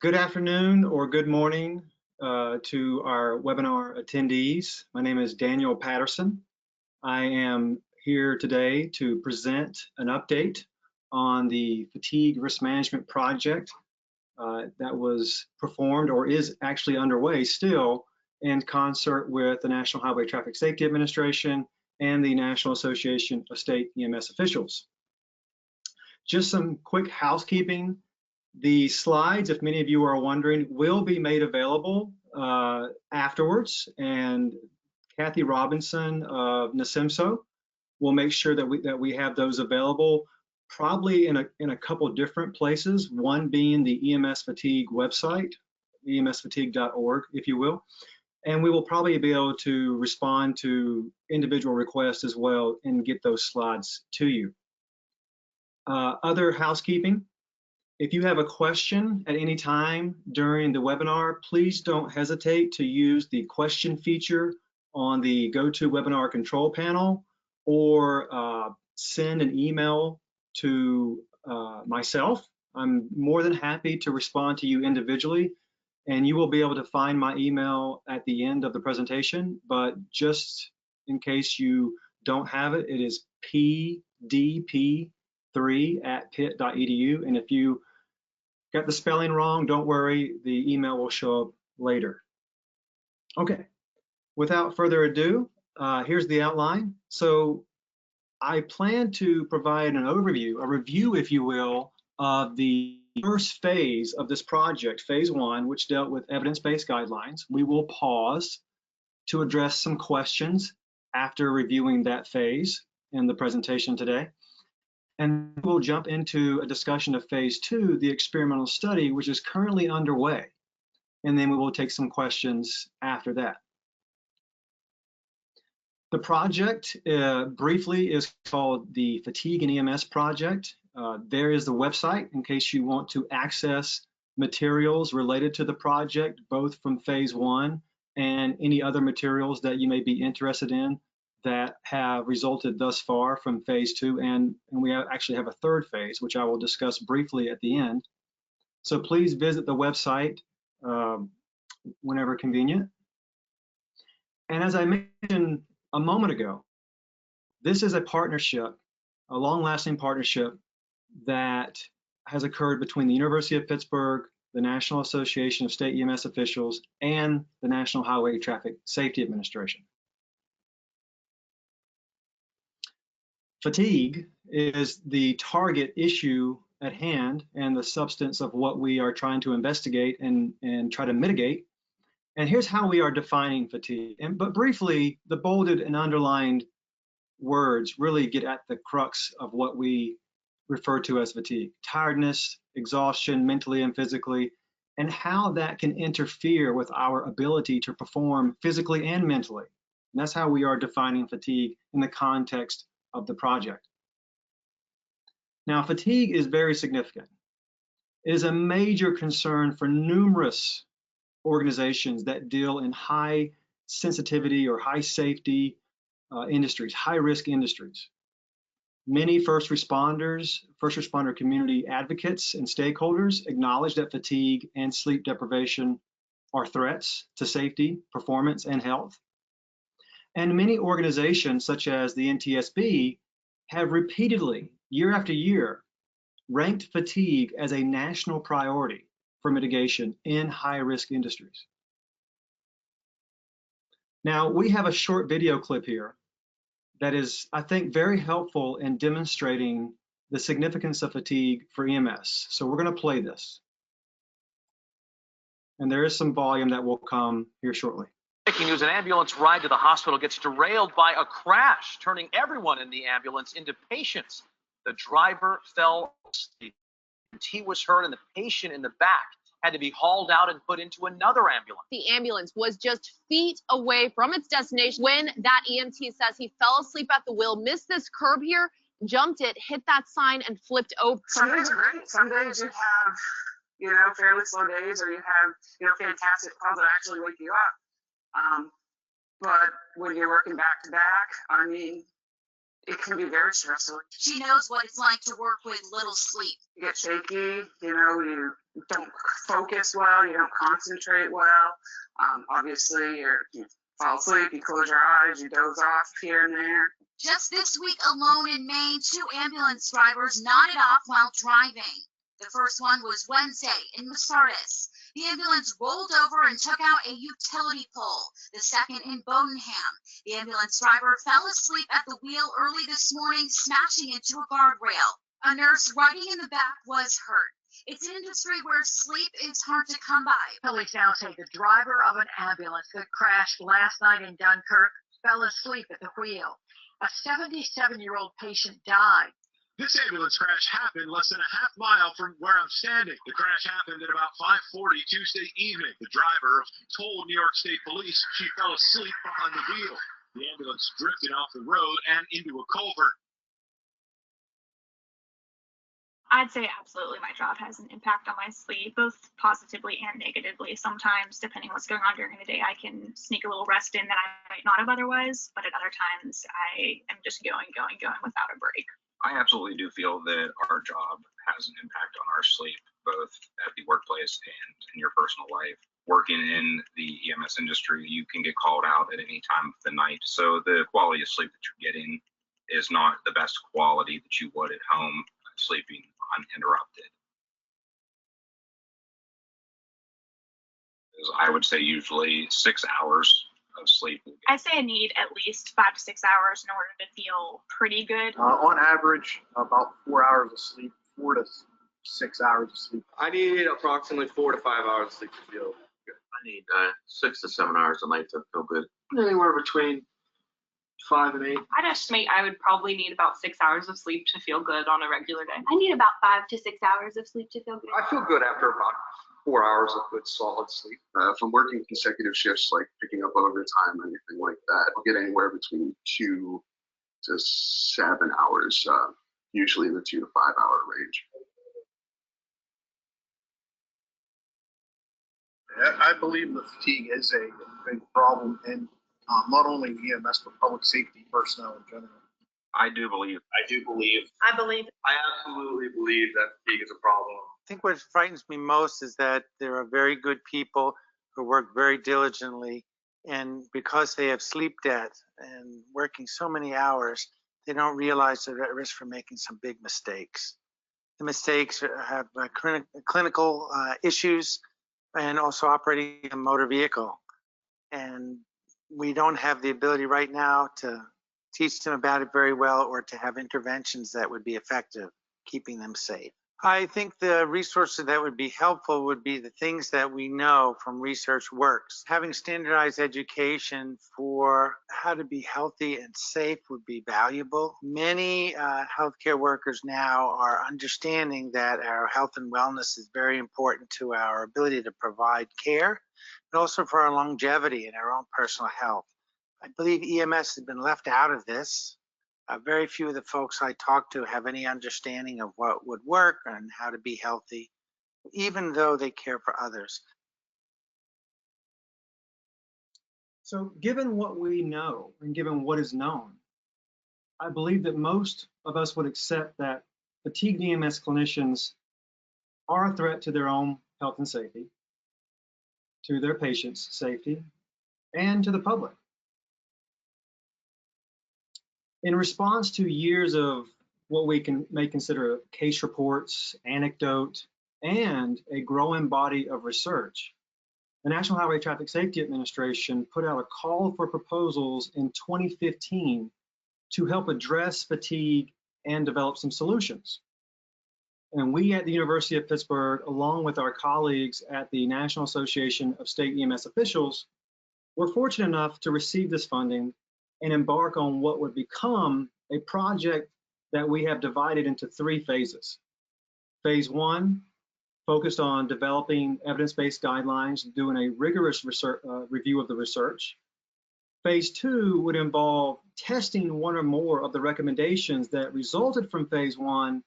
Good afternoon or good morning to our webinar attendees. My name is Daniel Patterson. I am here today to present an update on the fatigue risk management project that was performed or is actually underway still in concert with the National Highway Traffic Safety Administration and the National Association of State EMS Officials. Just some quick housekeeping. The slides, if many of you are wondering, will be made available afterwards, and Kathy Robinson of NASIMSO will make sure that we have those available, probably in a couple different places. One being the EMS Fatigue website, emsfatigue.org, if you will, and we will probably be able to respond to individual requests as well and get those slides to you. Other housekeeping. If you have a question at any time during the webinar, please don't hesitate to use the question feature on the GoToWebinar control panel, or send an email to myself. I'm more than happy to respond to you individually, and you will be able to find my email at the end of the presentation, but just in case you don't have it, it is pdp3@pitt.edu, and if you got the spelling wrong, don't worry, the email will show up later. Okay, without further ado, here's the outline. So I plan to provide an overview, a review, if you will, of the first phase of this project, phase one, which dealt with evidence-based guidelines. We will pause to address some questions after reviewing that phase in the presentation today. And we'll jump into a discussion of phase two, the experimental study, which is currently underway. And then we will take some questions after that. The project briefly is called the Fatigue and EMS Project. There is the website in case you want to access materials related to the project, both from phase one and any other materials that you may be interested in that have resulted thus far from phase two, and we actually have a third phase, which I will discuss briefly at the end. So please visit the website whenever convenient. And as I mentioned a moment ago, this is a partnership, a long-lasting partnership that has occurred between the University of Pittsburgh, the National Association of State EMS Officials, and the National Highway Traffic Safety Administration. Fatigue is the target issue at hand and the substance of what we are trying to investigate and try to mitigate. And here's how we are defining fatigue. But briefly, the bolded and underlined words really get at the crux of what we refer to as fatigue: tiredness, exhaustion, mentally and physically, and how that can interfere with our ability to perform physically and mentally. And that's how we are defining fatigue in the context of the project. Now, fatigue is very significant. It is a major concern for numerous organizations that deal in high sensitivity or high safety industries, high risk industries. Many first responder community advocates and stakeholders acknowledge that fatigue and sleep deprivation are threats to safety, performance, and health. And many organizations, such as the NTSB, have repeatedly, year after year, ranked fatigue as a national priority for mitigation in high-risk industries. Now, we have a short video clip here that is, I think, very helpful in demonstrating the significance of fatigue for EMS. So we're going to play this. And there is some volume that will come here shortly. Breaking news: an ambulance ride to the hospital gets derailed by a crash, turning everyone in the ambulance into patients. The driver fell asleep. He was hurt, and the patient in the back had to be hauled out and put into another ambulance. The ambulance was just feet away from its destination when that EMT says he fell asleep at the wheel, missed this curb here, jumped it, hit that sign, and flipped over. Some days are great. Some days you have, fairly slow days, or you have, fantastic calls that actually wake you up. But when you're working back to back, I mean, it can be very stressful. She knows what it's like to work with little sleep. You get shaky, you know, you don't focus well, you don't concentrate well. Obviously, you fall asleep, you close your eyes, you doze off here and there. Just this week alone in Maine, 2 ambulance drivers nodded off while driving. The first one was Wednesday in Masardis. The ambulance rolled over and took out a utility pole. The second in Bodenham. The ambulance driver fell asleep at the wheel early this morning, smashing into a guardrail. A nurse riding in the back was hurt. It's an industry where sleep is hard to come by. Police now say the driver of an ambulance that crashed last night in Dunkirk fell asleep at the wheel. A 77-year-old patient died. This ambulance crash happened less than a half mile from where I'm standing. The crash happened at about 5:40 Tuesday evening. The driver told New York State Police she fell asleep behind the wheel. The ambulance drifted off the road and into a culvert. I'd say absolutely my job has an impact on my sleep, both positively and negatively. Sometimes, depending what's going on during the day, I can sneak a little rest in that I might not have otherwise, but at other times I am just going without a break. I absolutely do feel that our job has an impact on our sleep, both at the workplace and in your personal life. Working in the EMS industry, you can get called out at any time of the night. So the quality of sleep that you're getting is not the best quality that you would at home, sleeping uninterrupted. I would say usually 6 hours of sleep. I'd say I need at least 5 to 6 hours in order to feel pretty good. On average, about 4 hours of sleep, 4 to 6 hours of sleep. I need approximately 4 to 5 hours of sleep to feel good. I need 6 to 7 hours a night to feel good. Anywhere between 5 and 8. I'd estimate I would probably need about 6 hours of sleep to feel good on a regular day. I need about 5 to 6 hours of sleep to feel good. I feel good after about 4 hours of good solid sleep. If I'm working consecutive shifts, like picking up overtime, anything like that, I'll get anywhere between 2 to 7 hours, usually in the 2 to 5 hour range. I believe the fatigue is a big problem in not only EMS, but public safety personnel in general. I do believe. I absolutely believe that fatigue is a problem. I think what frightens me most is that there are very good people who work very diligently, and because they have sleep debt and working so many hours, they don't realize they're at risk for making some big mistakes. The mistakes have clinical issues and also operating a motor vehicle. And we don't have the ability right now to teach them about it very well or to have interventions that would be effective, keeping them safe. I think the resources that would be helpful would be the things that we know from research works. Having standardized education for how to be healthy and safe would be valuable. Many healthcare workers now are understanding that our health and wellness is very important to our ability to provide care, but also for our longevity and our own personal health. I believe EMS has been left out of this. Very few of the folks I talk to have any understanding of what would work and how to be healthy, even though they care for others. So given what we know and given what is known, I believe that most of us would accept that fatigued EMS clinicians are a threat to their own health and safety, to their patients' safety, and to the public. In response to years of what we may consider case reports, anecdote, and a growing body of research, the National Highway Traffic Safety Administration put out a call for proposals in 2015 to help address fatigue and develop some solutions. And we at the University of Pittsburgh, along with our colleagues at the National Association of State EMS Officials, were fortunate enough to receive this funding and embark on what would become a project that we have divided into 3 phases. Phase 1 focused on developing evidence-based guidelines, doing a rigorous research, review of the research. Phase 2 would involve testing one or more of the recommendations that resulted from Phase 1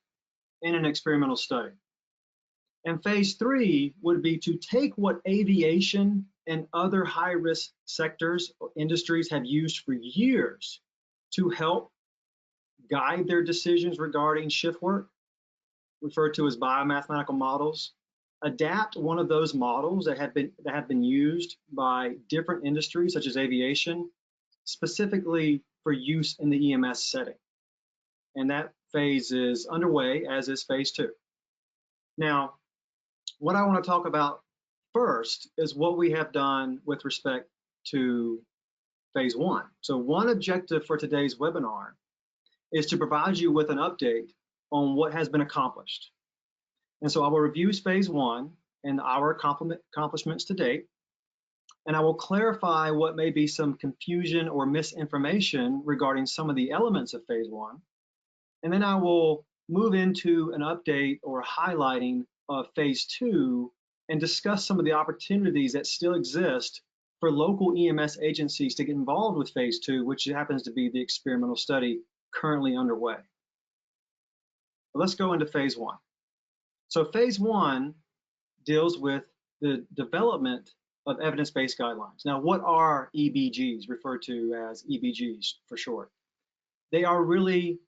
in an experimental study. And Phase 3 would be to take what aviation and other high-risk sectors or industries have used for years to help guide their decisions regarding shift work, referred to as biomathematical models, adapt one of those models that have been used by different industries such as aviation, specifically for use in the EMS setting. And that phase is underway, as is phase 2. Now, what I want to talk about first is what we have done with respect to phase 1. So one objective for today's webinar is to provide you with an update on what has been accomplished. And so I will review phase 1 and our accomplishments to date, and I will clarify what may be some confusion or misinformation regarding some of the elements of phase 1. And then I will move into an update or highlighting of phase 2 and discuss some of the opportunities that still exist for local EMS agencies to get involved with phase 2, which happens to be the experimental study currently underway. But let's go into phase 1. So phase 1 deals with the development of evidence-based guidelines. Now, what are EBGs, referred to as EBGs for short? They are really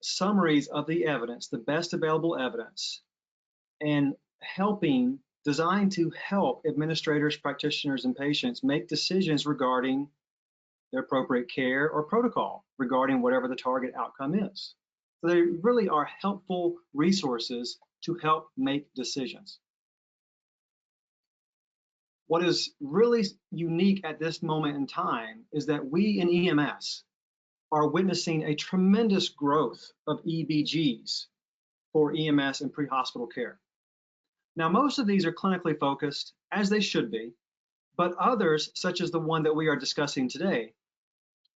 summaries of the evidence, the best available evidence, and designed to help administrators, practitioners, and patients make decisions regarding their appropriate care or protocol regarding whatever the target outcome is. So they really are helpful resources to help make decisions. What is really unique at this moment in time is that we in EMS are witnessing a tremendous growth of EBGs for EMS and pre-hospital care. Now, most of these are clinically focused, as they should be, but others, such as the one that we are discussing today,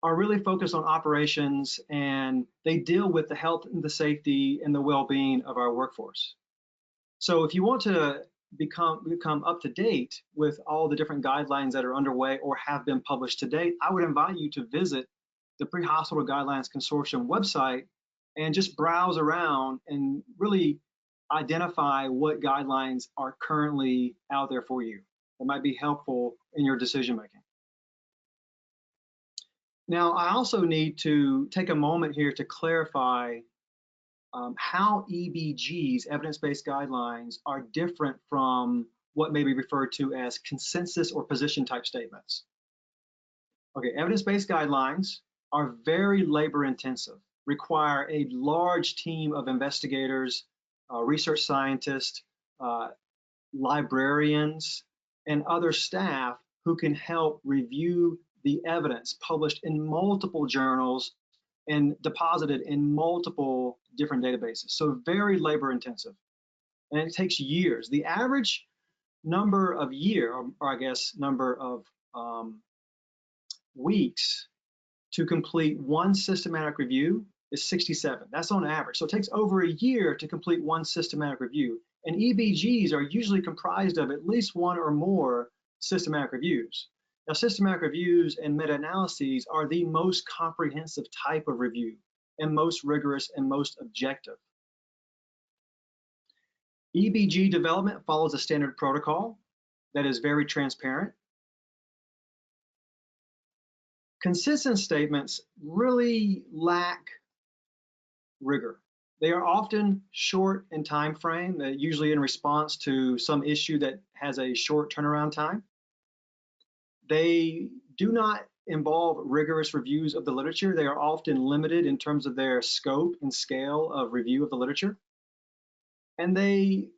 are really focused on operations, and they deal with the health and the safety and the well-being of our workforce. So if you want to become up to date with all the different guidelines that are underway or have been published to date, I would invite you to visit the Pre-Hospital Guidelines Consortium website and just browse around and really identify what guidelines are currently out there for you that might be helpful in your decision making. Now, I also need to take a moment here to clarify how EBGs, evidence-based guidelines, are different from what may be referred to as consensus or position type statements. Okay, evidence-based guidelines are very labor intensive, require a large team of investigators, research scientists, librarians, and other staff who can help review the evidence published in multiple journals and deposited in multiple different databases. So very labor intensive, and it takes years. The average number of number of weeks to complete one systematic review is 67. That's on average. So it takes over a year to complete one systematic review. And EBGs are usually comprised of at least one or more systematic reviews. Now, systematic reviews and meta-analyses are the most comprehensive type of review and most rigorous and most objective. EBG development follows a standard protocol that is very transparent. Consensus statements really lack rigor. They are often short in time frame, usually in response to some issue that has a short turnaround time. They do not involve rigorous reviews of the literature. They are often limited in terms of their scope and scale of review of the literature. And they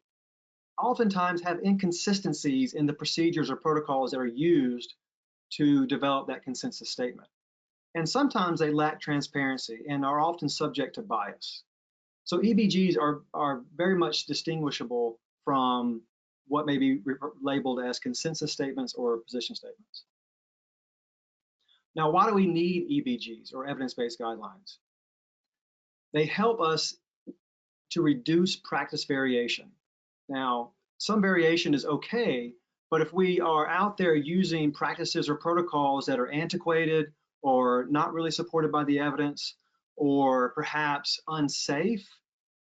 oftentimes have inconsistencies in the procedures or protocols that are used to develop that consensus statement. And sometimes they lack transparency and are often subject to bias. So EBGs are very much distinguishable from what may be labeled as consensus statements or position statements. Now, why do we need EBGs or evidence-based guidelines? They help us to reduce practice variation. Now, some variation is okay, but if we are out there using practices or protocols that are antiquated or not really supported by the evidence, or perhaps unsafe,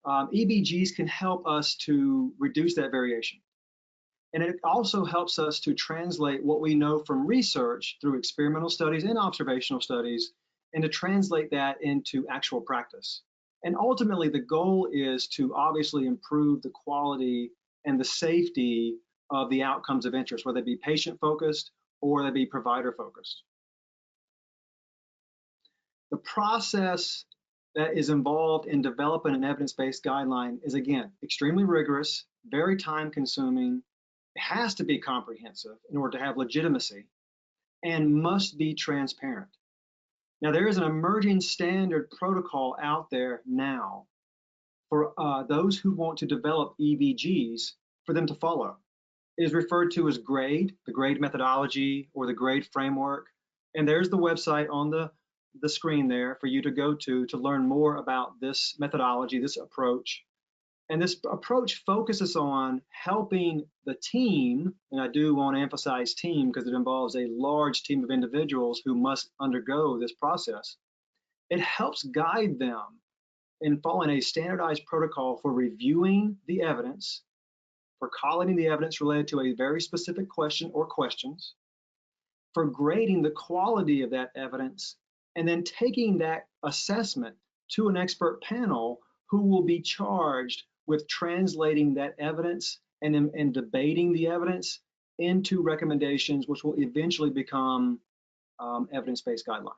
EBGs can help us to reduce that variation. And it also helps us to translate what we know from research through experimental studies and observational studies and to translate that into actual practice. And ultimately, the goal is to obviously improve the quality and the safety of the outcomes of interest, whether it be patient-focused or they be provider-focused. The process that is involved in developing an evidence-based guideline is, again, extremely rigorous, very time-consuming. It has to be comprehensive in order to have legitimacy, and must be transparent. Now, there is an emerging standard protocol out there now for those who want to develop EVGs for them to follow. It is referred to as GRADE, the GRADE methodology or the GRADE framework. And there's the website on the screen there for you to go to learn more about this methodology, this approach. And this approach focuses on helping the team, and I do want to emphasize team because it involves a large team of individuals who must undergo this process. It helps guide them in following a standardized protocol for reviewing the evidence, for collating the evidence related to a very specific question or questions, for grading the quality of that evidence, and then taking that assessment to an expert panel who will be charged with translating that evidence and debating the evidence into recommendations, which will eventually become evidence-based guidelines.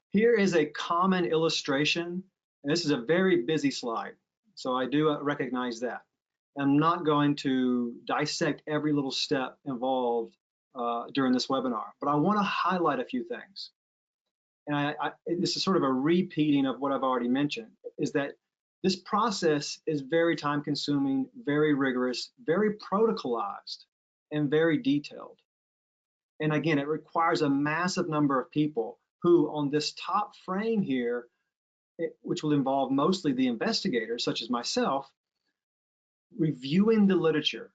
Here is a common illustration, and this is a very busy slide, so I do recognize that. I'm not going to dissect every little step involved during this webinar, but I want to highlight a few things. And this is sort of a repeating of what I've already mentioned, is that this process is very time-consuming, very rigorous, very protocolized, and very detailed. And again, it requires a massive number of people who, on this top frame here, which will involve mostly the investigators, such as myself, reviewing the literature,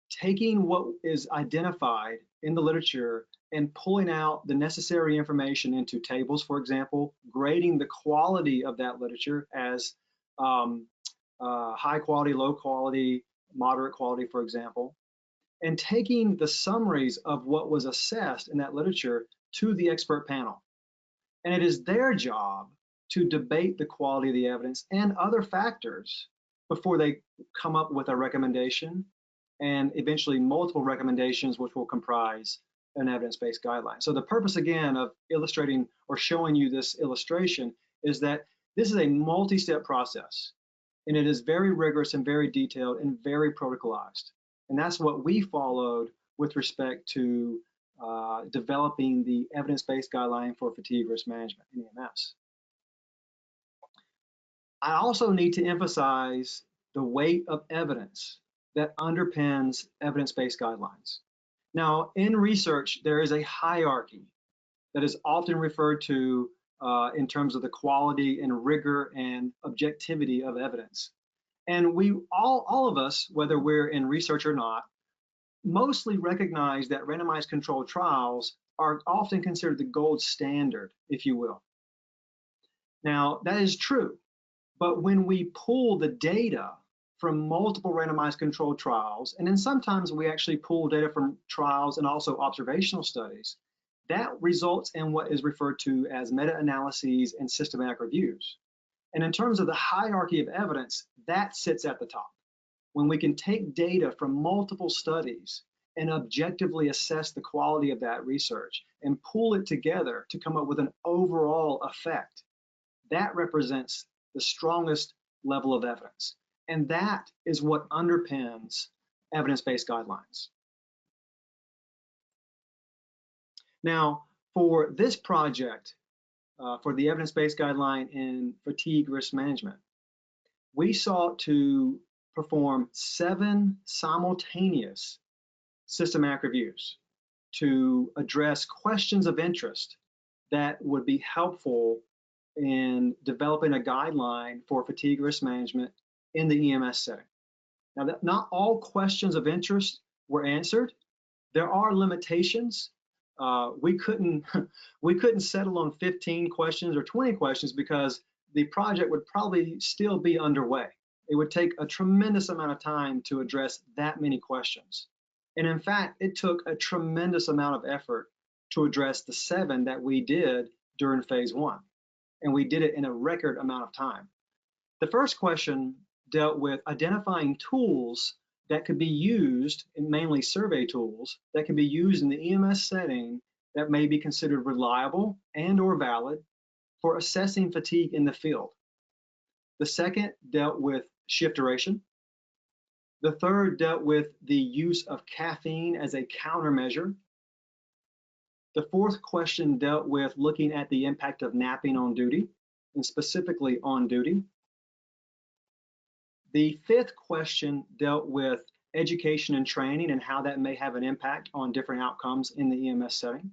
taking what is identified in the literature and pulling out the necessary information into tables, for example, grading the quality of that literature as high quality, low quality, moderate quality, for example, and taking the summaries of what was assessed in that literature to the expert panel. And it is their job to debate the quality of the evidence and other factors before they come up with a recommendation, and eventually multiple recommendations, which will comprise an evidence-based guideline. So the purpose, again, of illustrating or showing you this illustration is that this is a multi-step process, and it is very rigorous and very detailed and very protocolized. And that's what we followed with respect to developing the evidence-based guideline for fatigue risk management in EMS. I also need to emphasize the weight of evidence that underpins evidence-based guidelines. Now, in research, there is a hierarchy that is often referred to in terms of the quality and rigor and objectivity of evidence. And we all of us, whether we're in research or not, mostly recognize that randomized controlled trials are often considered the gold standard, if you will. Now, that is true, but when we pull the data from multiple randomized controlled trials, and then sometimes we actually pull data from trials and also observational studies, that results in what is referred to as meta-analyses and systematic reviews. And in terms of the hierarchy of evidence, that sits at the top. When we can take data from multiple studies and objectively assess the quality of that research and pull it together to come up with an overall effect, that represents the strongest level of evidence. And that is what underpins evidence-based guidelines. Now, for this project, for the evidence-based guideline in fatigue risk management, we sought to perform 7 simultaneous systematic reviews to address questions of interest that would be helpful in developing a guideline for fatigue risk management in the EMS setting. Now, that not all questions of interest were answered. There are limitations. We couldn't settle on 15 questions or 20 questions because the project would probably still be underway. It would take a tremendous amount of time to address that many questions. And in fact, it took a tremendous amount of effort to address the 7 that we did during phase 1. And we did it in a record amount of time. The first question dealt with identifying tools that could be used, and mainly survey tools, that can be used in the EMS setting that may be considered reliable and or valid for assessing fatigue in the field. The second dealt with shift duration. The third dealt with the use of caffeine as a countermeasure. The fourth question dealt with looking at the impact of napping on duty, and specifically on duty. The fifth question dealt with education and training and how that may have an impact on different outcomes in the EMS setting.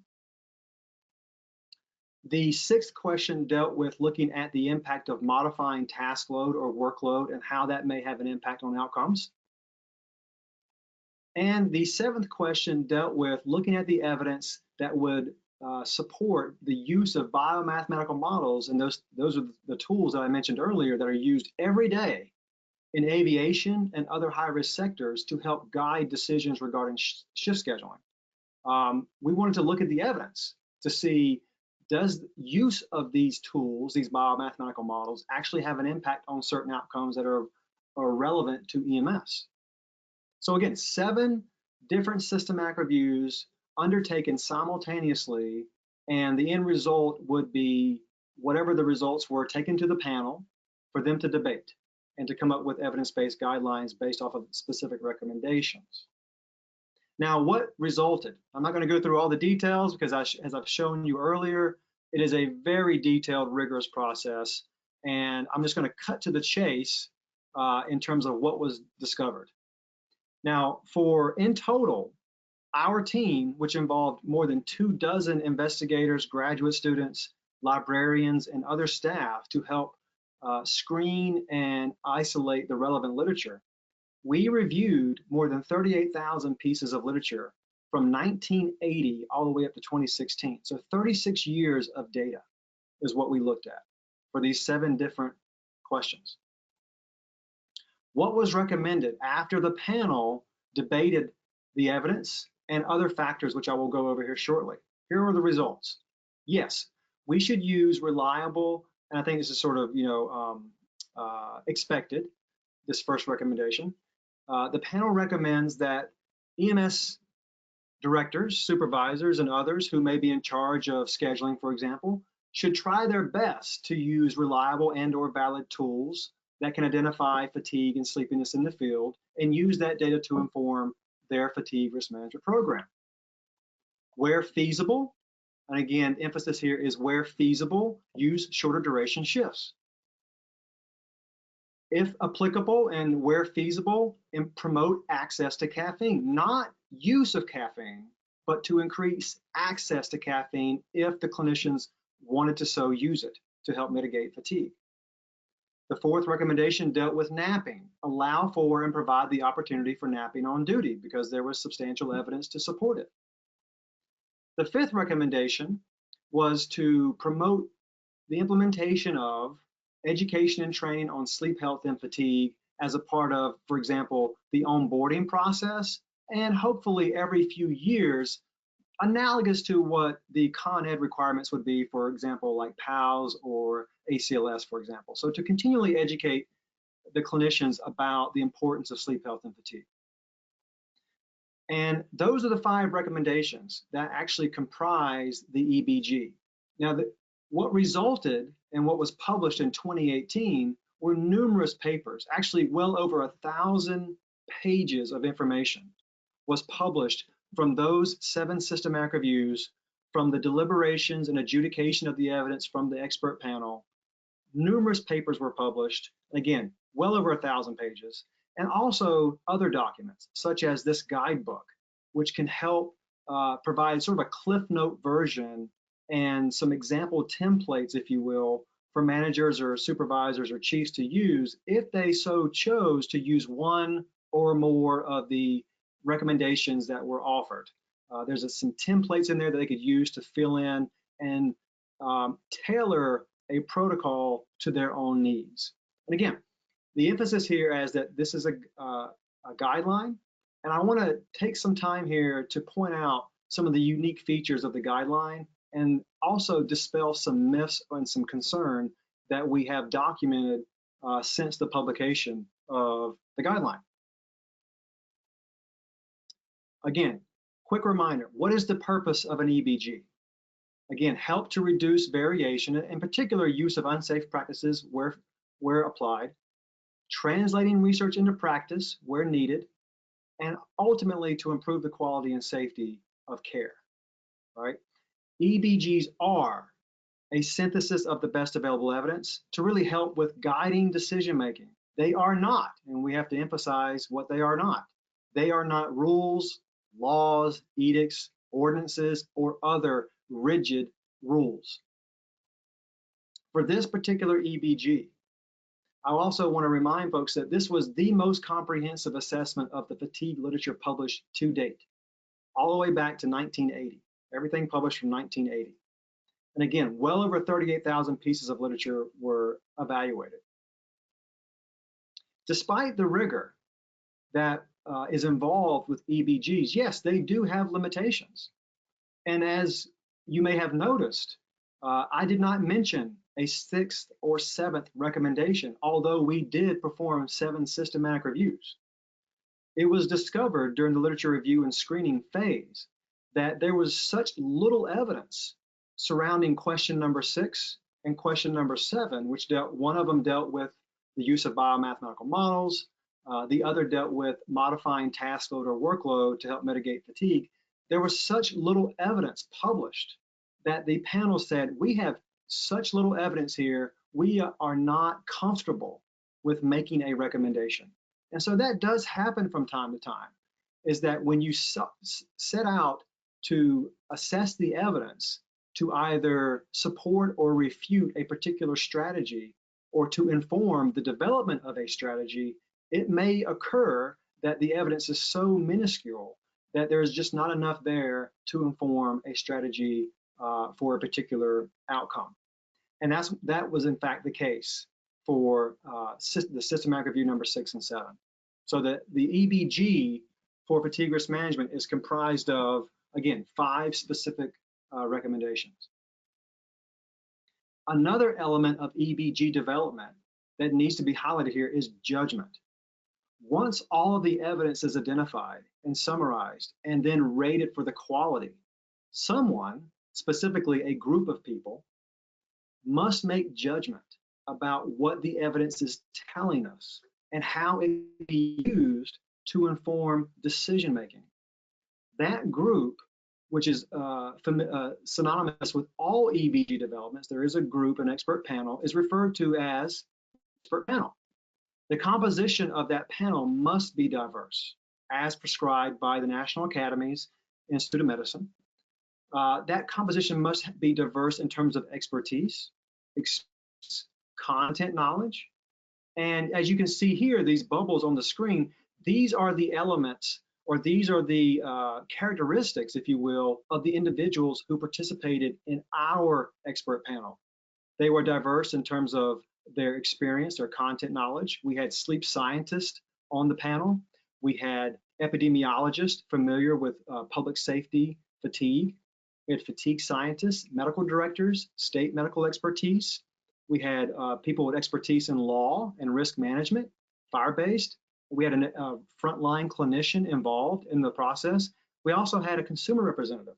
The sixth question dealt with looking at the impact of modifying task load or workload and how that may have an impact on outcomes. And the seventh question dealt with looking at the evidence that would support the use of biomathematical models, and those are the tools that I mentioned earlier that are used every day in aviation and other high-risk sectors to help guide decisions regarding shift scheduling. We wanted to look at the evidence to see, does use of these tools, these biomathematical models, actually have an impact on certain outcomes that are relevant to EMS? So again, 7 different systematic reviews undertaken simultaneously, and the end result would be whatever the results were taken to the panel for them to debate and to come up with evidence-based guidelines based off of specific recommendations. Now, what resulted? I'm not going to go through all the details because as I've shown you earlier, it is a very detailed, rigorous process, and I'm just going to cut to the chase in terms of what was discovered. Now, in total, our team, which involved more than 24 investigators, graduate students, librarians, and other staff to help screen and isolate the relevant literature, we reviewed more than 38,000 pieces of literature from 1980 all the way up to 2016. So 36 years of data is what we looked at for these 7 different questions. What was recommended after the panel debated the evidence and other factors, which I will go over here shortly? Here are the results. Yes, we should use reliable, and I think this is sort of, expected, this first recommendation. The panel recommends that EMS directors, supervisors, and others who may be in charge of scheduling, for example, should try their best to use reliable and or valid tools that can identify fatigue and sleepiness in the field and use that data to inform their fatigue risk management program. Where feasible, and again, emphasis here is where feasible, use shorter duration shifts. If applicable and where feasible, and promote access to caffeine, not use of caffeine, but to increase access to caffeine if the clinicians wanted to so use it to help mitigate fatigue. The fourth recommendation dealt with napping, allow for and provide the opportunity for napping on duty because there was substantial evidence to support it. The fifth recommendation was to promote the implementation of education and training on sleep health and fatigue as a part of, for example, the onboarding process, and hopefully every few years, analogous to what the Con Ed requirements would be, for example, like PALS or ACLS, for example. So to continually educate the clinicians about the importance of sleep health and fatigue. And those are the 5 recommendations that actually comprise the EBG. Now, what resulted and what was published in 2018 were numerous papers, actually well over 1,000 pages of information was published from those 7 systematic reviews, from the deliberations and adjudication of the evidence from the expert panel. Numerous papers were published, again, well over 1,000 pages, and also other documents, such as this guidebook, which can help provide sort of a Cliff Note version and some example templates, if you will, for managers or supervisors or chiefs to use if they so chose to use one or more of the recommendations that were offered. There's some templates in there that they could use to fill in and tailor a protocol to their own needs. And again, the emphasis here is that this is a guideline, and I want to take some time here to point out some of the unique features of the guideline and also dispel some myths and some concern that we have documented since the publication of the guideline. Again, quick reminder, what is the purpose of an EBG? Again, help to reduce variation, in particular use of unsafe practices where applied, translating research into practice where needed, and ultimately to improve the quality and safety of care, right? EBGs are a synthesis of the best available evidence to really help with guiding decision-making. They are not, and we have to emphasize what they are not. They are not rules, laws, edicts, ordinances, or other rigid rules. For this particular EBG, I also want to remind folks that this was the most comprehensive assessment of the fatigue literature published to date, all the way back to 1980, everything published from 1980. And again, well over 38,000 pieces of literature were evaluated. Despite the rigor that is involved with EBGs, yes, they do have limitations. And as you may have noticed, I did not mention a 6th or 7th recommendation, although we did perform 7 systematic reviews. It was discovered during the literature review and screening phase that there was such little evidence surrounding question number 6 and question number 7, which one of them dealt with the use of biomathematical models, the other dealt with modifying task load or workload to help mitigate fatigue. There was such little evidence published that the panel said, we have such little evidence here, we are not comfortable with making a recommendation. And so that does happen from time to time, is that when you set out to assess the evidence to either support or refute a particular strategy or to inform the development of a strategy, it may occur that the evidence is so minuscule that there's just not enough there to inform a strategy for a particular outcome. And that was in fact the case for the systematic review number 6 and 7. So the EBG for fatigue risk management is comprised of, again, 5 specific recommendations. Another element of EBG development that needs to be highlighted here is judgment. Once all of the evidence is identified and summarized and then rated for the quality, someone, specifically a group of people, must make judgment about what the evidence is telling us and how it can be used to inform decision making. That group, which is synonymous with all EBG developments, there is a group, an expert panel, is referred to as expert panel. The composition of that panel must be diverse, as prescribed by the National Academies Institute of Medicine. That composition must be diverse in terms of expertise, content knowledge, and as you can see here, these bubbles on the screen, these are the elements, or these are the characteristics, if you will, of the individuals who participated in our expert panel. They were diverse in terms of their experience, their content knowledge. We had sleep scientists on the panel. We had epidemiologists familiar with public safety, fatigue. We had fatigue scientists, medical directors, state medical expertise. We had people with expertise in law and risk management, fire-based. We had a frontline clinician involved in the process. We also had a consumer representative.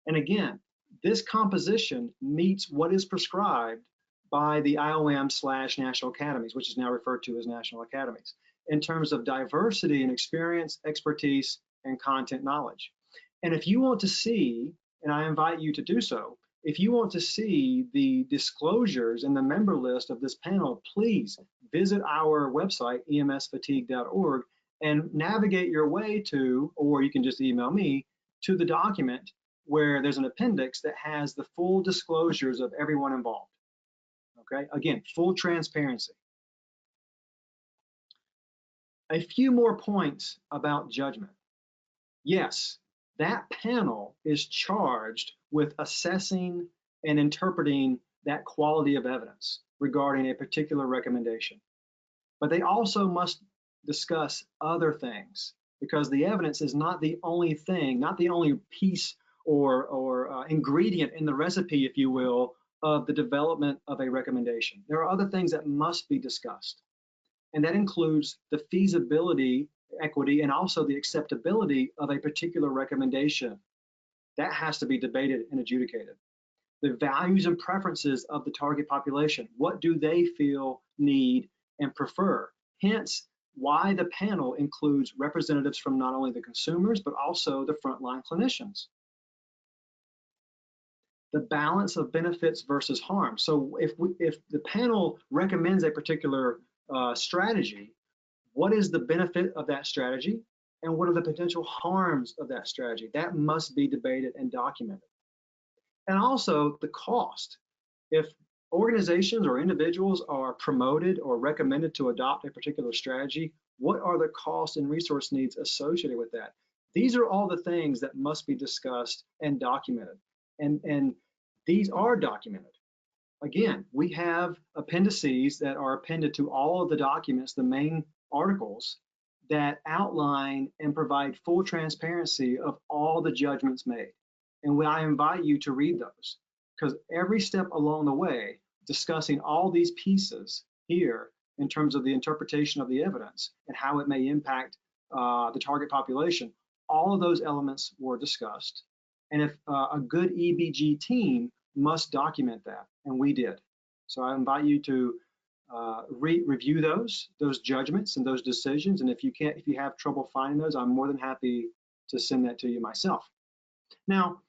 And again, this composition meets what is prescribed by the IOM/National Academies, which is now referred to as National Academies, in terms of diversity and experience, expertise, and content knowledge. And if you want to see, and I invite you to do so, if you want to see the disclosures and the member list of this panel, please visit our website, emsfatigue.org, and navigate your way to, or you can just email me, to the document where there's an appendix that has the full disclosures of everyone involved. Okay, again, full transparency. A few more points about judgment. Yes, that panel is charged with assessing and interpreting that quality of evidence regarding a particular recommendation. But they also must discuss other things because the evidence is not the only thing, not the only piece or ingredient in the recipe, if you will, of the development of a recommendation. There are other things that must be discussed, and that includes the feasibility, equity, and also the acceptability of a particular recommendation. That has to be debated and adjudicated. The values and preferences of the target population. What do they feel, need, and prefer? Hence, why the panel includes representatives from not only the consumers, but also the frontline clinicians. The balance of benefits versus harm. So if the panel recommends a particular strategy, what is the benefit of that strategy? And what are the potential harms of that strategy? That must be debated and documented. And also the cost. If organizations or individuals are promoted or recommended to adopt a particular strategy, what are the costs and resource needs associated with that? These are all the things that must be discussed and documented. And these are documented. Again, we have appendices that are appended to all of the documents, the main articles, that outline and provide full transparency of all the judgments made. And I invite you to read those, because every step along the way, discussing all these pieces here in terms of the interpretation of the evidence and how it may impact the target population, all of those elements were discussed. And if a good EBG team must document that, and we did. So I invite you to review those judgments and those decisions. And if you have trouble finding those, I'm more than happy to send that to you myself. Now,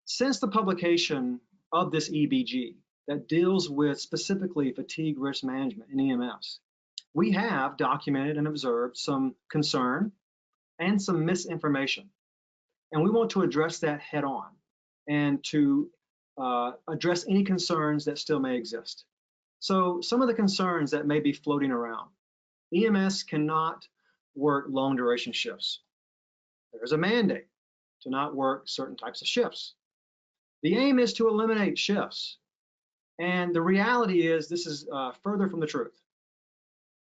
since the publication of this EBG that deals with specifically fatigue risk management in EMS, we have documented and observed some concern and some misinformation. And we want to address that head on and to address any concerns that still may exist. So some of the concerns that may be floating around: EMS cannot work long duration shifts. There's a mandate to not work certain types of shifts. The aim is to eliminate shifts. And the reality is this is further from the truth.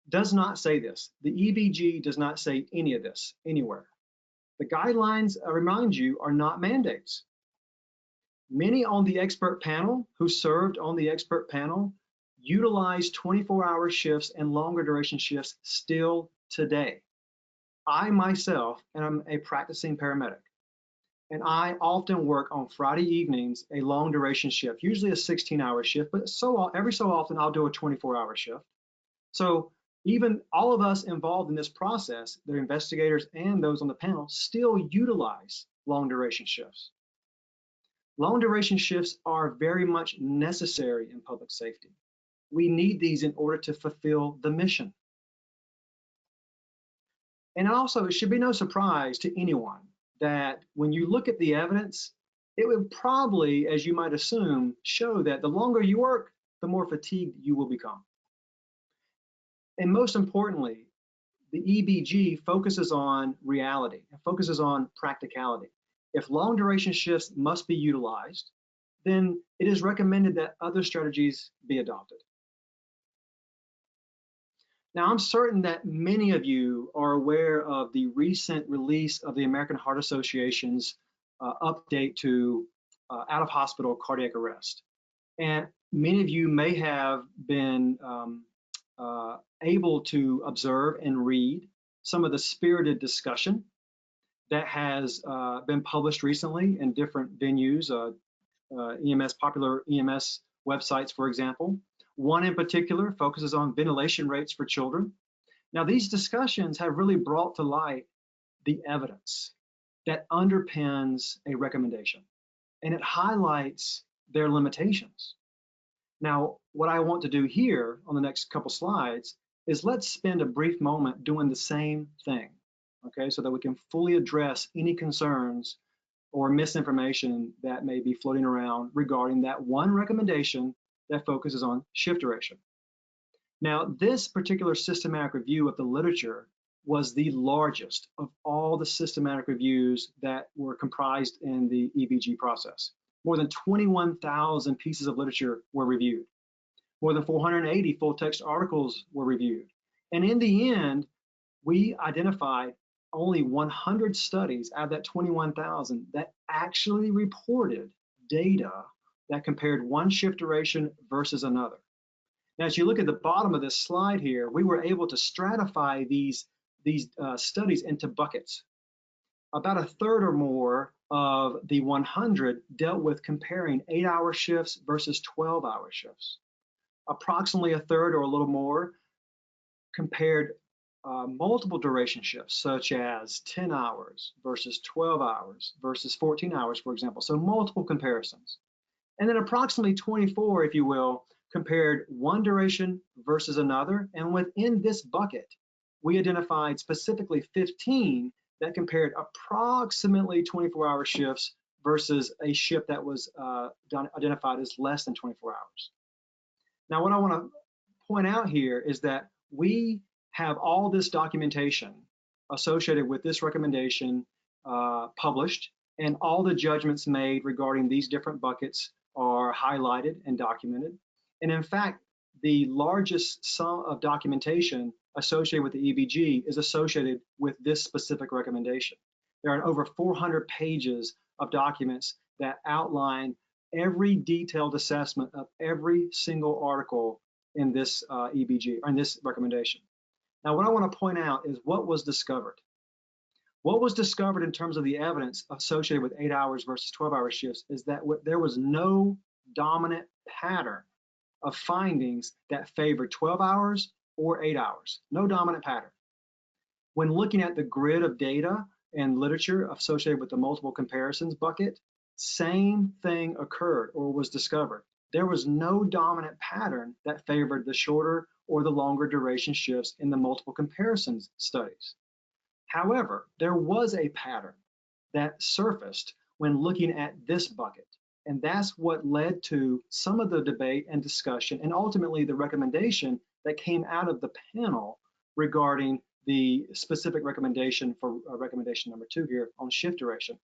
Does not say this. The EBG does not say any of this anywhere. The guidelines, I remind you, are not mandates. Many on the expert panel who served on the expert panel utilize 24-hour shifts and longer duration shifts still today. I myself am a practicing paramedic, and I often work on Friday evenings a long duration shift, usually a 16-hour shift, but every so often I'll do a 24-hour shift. So even all of us involved in this process, the investigators and those on the panel, still utilize long duration shifts. Long duration shifts are very much necessary in public safety. We need these in order to fulfill the mission. And also, it should be no surprise to anyone that when you look at the evidence, it would probably, as you might assume, show that the longer you work, the more fatigued you will become. And most importantly, the EBG focuses on reality and focuses on practicality. If long duration shifts must be utilized, then it is recommended that other strategies be adopted. Now, I'm certain that many of you are aware of the recent release of the American Heart Association's update to out-of-hospital cardiac arrest. And many of you may have been able to observe and read some of the spirited discussion that has been published recently in different venues, popular EMS websites, for example. One in particular focuses on ventilation rates for children. Now, these discussions have really brought to light the evidence that underpins a recommendation, and it highlights their limitations. Now, what I want to do here on the next couple slides is let's spend a brief moment doing the same thing, okay, so that we can fully address any concerns or misinformation that may be floating around regarding that one recommendation that focuses on shift duration. Now, this particular systematic review of the literature was the largest of all the systematic reviews that were comprised in the EBG process. More than 21,000 pieces of literature were reviewed. More than 480 full text articles were reviewed. And in the end, we identified only 100 studies out of that 21,000 that actually reported data that compared one shift duration versus another. Now, as you look at the bottom of this slide here, we were able to stratify these studies into buckets. About a third or more of the 100 dealt with comparing 8-hour shifts versus 12-hour shifts. Approximately a third or a little more compared multiple duration shifts, such as 10 hours versus 12 hours versus 14 hours, for example. So multiple comparisons. And then approximately 24, if you will, compared one duration versus another. And within this bucket, we identified specifically 15 that compared approximately 24-hour shifts versus a shift that was identified as less than 24 hours. Now, what I want to point out here is that we have all this documentation associated with this recommendation published, and all the judgments made regarding these different buckets are highlighted and documented. And in fact, the largest sum of documentation associated with the EBG is associated with this specific recommendation. There are over 400 pages of documents that outline every detailed assessment of every single article in this EBG, or in this recommendation. Now, what I want to point out is what was discovered. What was discovered in terms of the evidence associated with 8 hours versus 12-hour shifts is that there was no dominant pattern of findings that favored 12 hours or 8 hours, no dominant pattern. When looking at the grid of data and literature associated with the multiple comparisons bucket, same thing occurred or was discovered. There was no dominant pattern that favored the shorter or the longer duration shifts in the multiple comparisons studies. However, there was a pattern that surfaced when looking at this bucket, and that's what led to some of the debate and discussion, and ultimately the recommendation that came out of the panel regarding the specific recommendation for recommendation number 2 here on shift duration.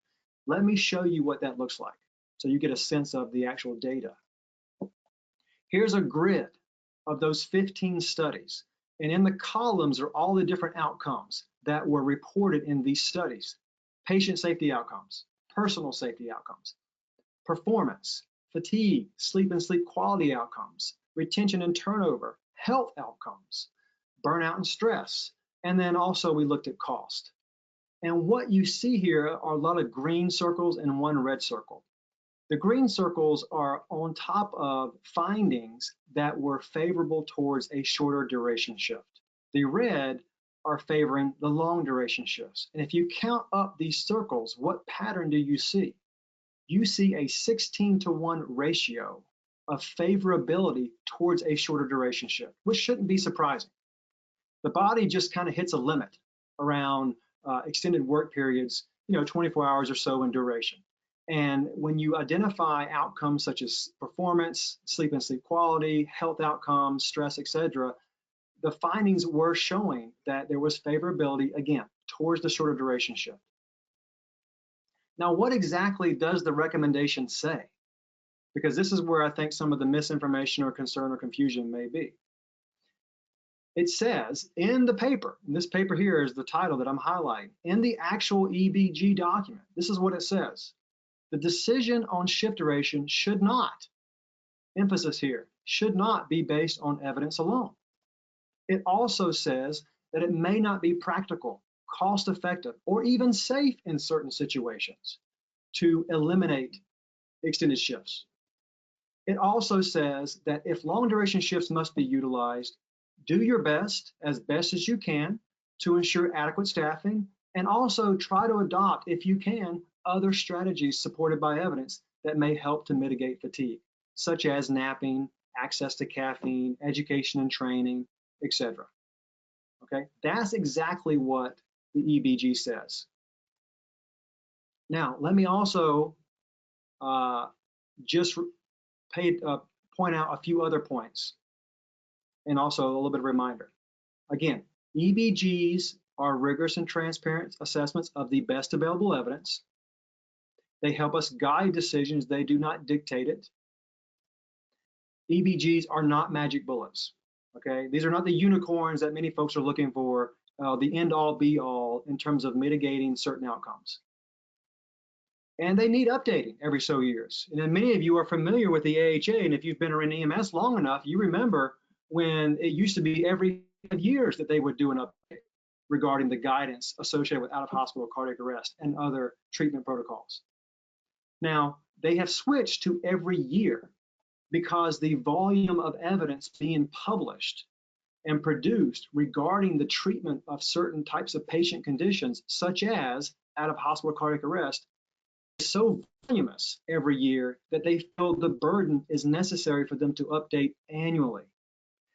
Let me show you what that looks like so you get a sense of the actual data. Here's a grid of those 15 studies, and in the columns are all the different outcomes that were reported in these studies. Patient safety outcomes, personal safety outcomes, performance, fatigue, sleep and sleep quality outcomes, retention and turnover, health outcomes, burnout and stress, and then also we looked at cost. And what you see here are a lot of green circles and one red circle. The green circles are on top of findings that were favorable towards a shorter duration shift. The red are favoring the long duration shifts. And if you count up these circles, what pattern do you see? You see a 16-to-1 ratio of favorability towards a shorter duration shift, which shouldn't be surprising. The body just kind of hits a limit around extended work periods, 24 hours or so in duration. And when you identify outcomes such as performance, sleep and sleep quality, health outcomes, stress, etc., the findings were showing that there was favorability, again, towards the shorter duration shift. Now, what exactly does the recommendation say? Because this is where I think some of the misinformation or concern or confusion may be. It says in the paper, and this paper here is the title that I'm highlighting, in the actual EBG document, this is what it says. The decision on shift duration should not, emphasis here, should not be based on evidence alone. It also says that it may not be practical, cost-effective, or even safe in certain situations to eliminate extended shifts. It also says that if long-duration shifts must be utilized, do your best as you can to ensure adequate staffing, and also try to adopt, if you can, other strategies supported by evidence that may help to mitigate fatigue, such as napping, access to caffeine, education and training, etc. Okay, that's exactly what the EBG says. Now, let me also just point out a few other points, and also a little bit of a reminder. Again, EBGs are rigorous and transparent assessments of the best available evidence. They help us guide decisions. They do not dictate it. EBGs are not magic bullets. Okay, these are not the unicorns that many folks are looking for the end-all be-all in terms of mitigating certain outcomes. And they need updating every so years. And then many of you are familiar with the AHA, and if you've been around EMS long enough, you remember when it used to be every 5 years that they would do an update regarding the guidance associated with out-of-hospital cardiac arrest and other treatment protocols. Now, they have switched to every year because the volume of evidence being published and produced regarding the treatment of certain types of patient conditions, such as out-of-hospital cardiac arrest, is so voluminous every year that they feel the burden is necessary for them to update annually.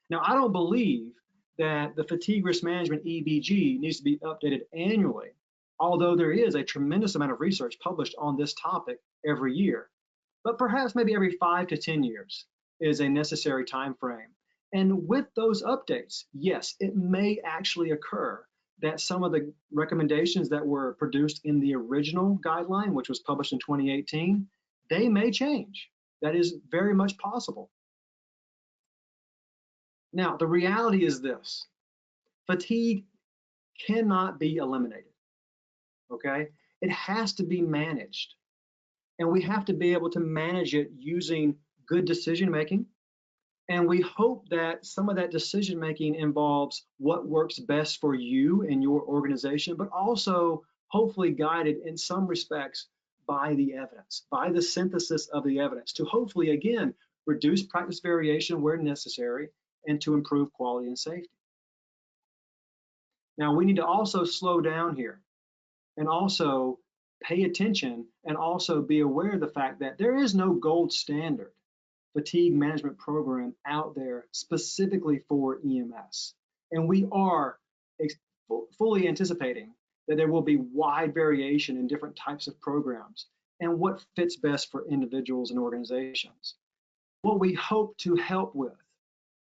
Now, I don't believe that the fatigue risk management EBG needs to be updated annually, although there is a tremendous amount of research published on this topic every year. But perhaps maybe every 5 to 10 years is a necessary time frame. And with those updates, yes, it may actually occur that some of the recommendations that were produced in the original guideline, which was published in 2018, they may change. That is very much possible. Now, the reality is this: fatigue cannot be eliminated, okay? It has to be managed. And we have to be able to manage it using good decision-making. And we hope that some of that decision-making involves what works best for you and your organization, but also hopefully guided in some respects by the evidence, by the synthesis of the evidence, to hopefully, again, reduce practice variation where necessary and to improve quality and safety. Now, we need to also slow down here and also pay attention and also be aware of the fact that there is no gold standard fatigue management program out there specifically for EMS. And we are fully anticipating that there will be wide variation in different types of programs and what fits best for individuals and organizations. What we hope to help with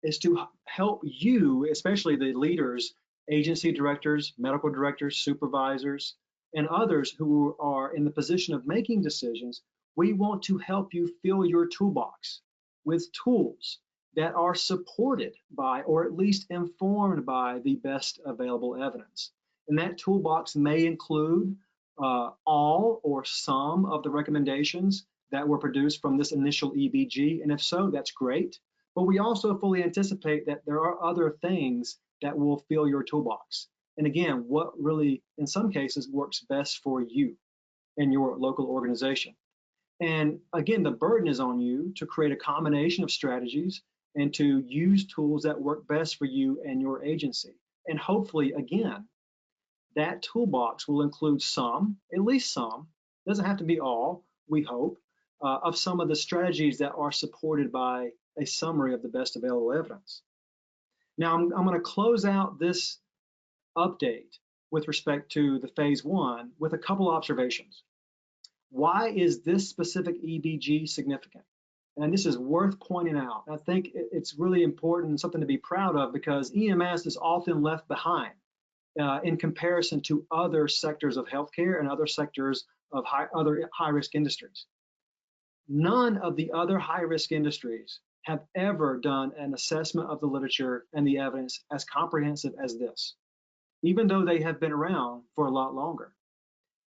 is to help you, especially the leaders, agency directors, medical directors, supervisors, and others who are in the position of making decisions. We want to help you fill your toolbox with tools that are supported by, or at least informed by, the best available evidence. And that toolbox may include all or some of the recommendations that were produced from this initial EBG, and if so, that's great. But we also fully anticipate that there are other things that will fill your toolbox. And again, what really, in some cases, works best for you and your local organization. And again, the burden is on you to create a combination of strategies and to use tools that work best for you and your agency. And hopefully, again, that toolbox will include some, at least some, doesn't have to be all, we hope, of some of the strategies that are supported by a summary of the best available evidence. Now, I'm going to close out this update with respect to the phase 1 with a couple observations. Why is this specific EBG significant? And this is worth pointing out. I think it's really important and something to be proud of, because EMS is often left behind in comparison to other sectors of healthcare and other sectors of other high-risk industries. None of the other high-risk industries have ever done an assessment of the literature and the evidence as comprehensive as this, even though they have been around for a lot longer.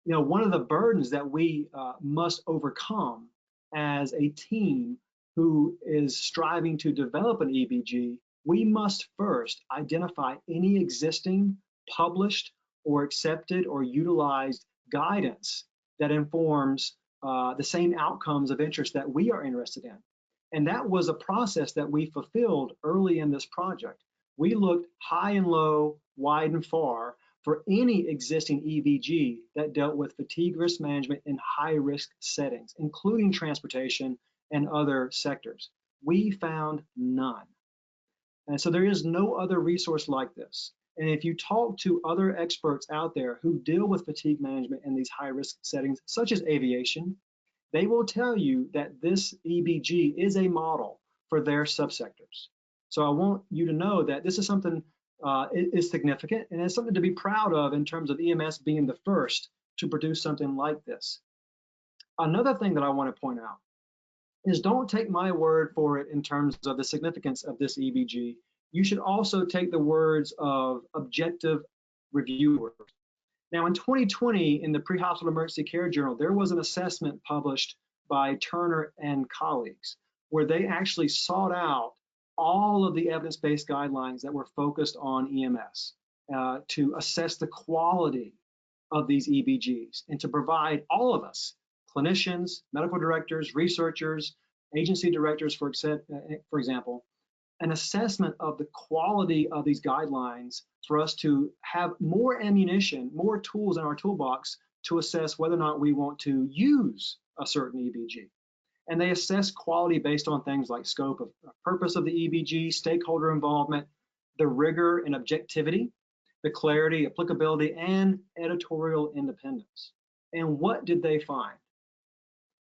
You know, one of the burdens that we must overcome as a team who is striving to develop an EBG, we must first identify any existing, published, or accepted or utilized guidance that informs the same outcomes of interest that we are interested in. And that was a process that we fulfilled early in this project. We looked high and low, wide and far for any existing EBG that dealt with fatigue risk management in high-risk settings, including transportation and other sectors. We found none. And so there is no other resource like this. And if you talk to other experts out there who deal with fatigue management in these high-risk settings, such as aviation, they will tell you that this EBG is a model for their subsectors. So I want you to know that this is something is significant, and it's something to be proud of in terms of EMS being the first to produce something like this. Another thing that I want to point out is, don't take my word for it in terms of the significance of this EBG. You should also take the words of objective reviewers. Now, in 2020, in the Pre-Hospital Emergency Care Journal, there was an assessment published by Turner and colleagues, where they actually sought out all of the evidence-based guidelines that were focused on EMS to assess the quality of these EBGs and to provide all of us, clinicians, medical directors, researchers, agency directors, for example, an assessment of the quality of these guidelines for us to have more ammunition, more tools in our toolbox to assess whether or not we want to use a certain EBG. And they assess quality based on things like scope of purpose of the EBG, stakeholder involvement, the rigor and objectivity, the clarity, applicability, and editorial independence. And what did they find?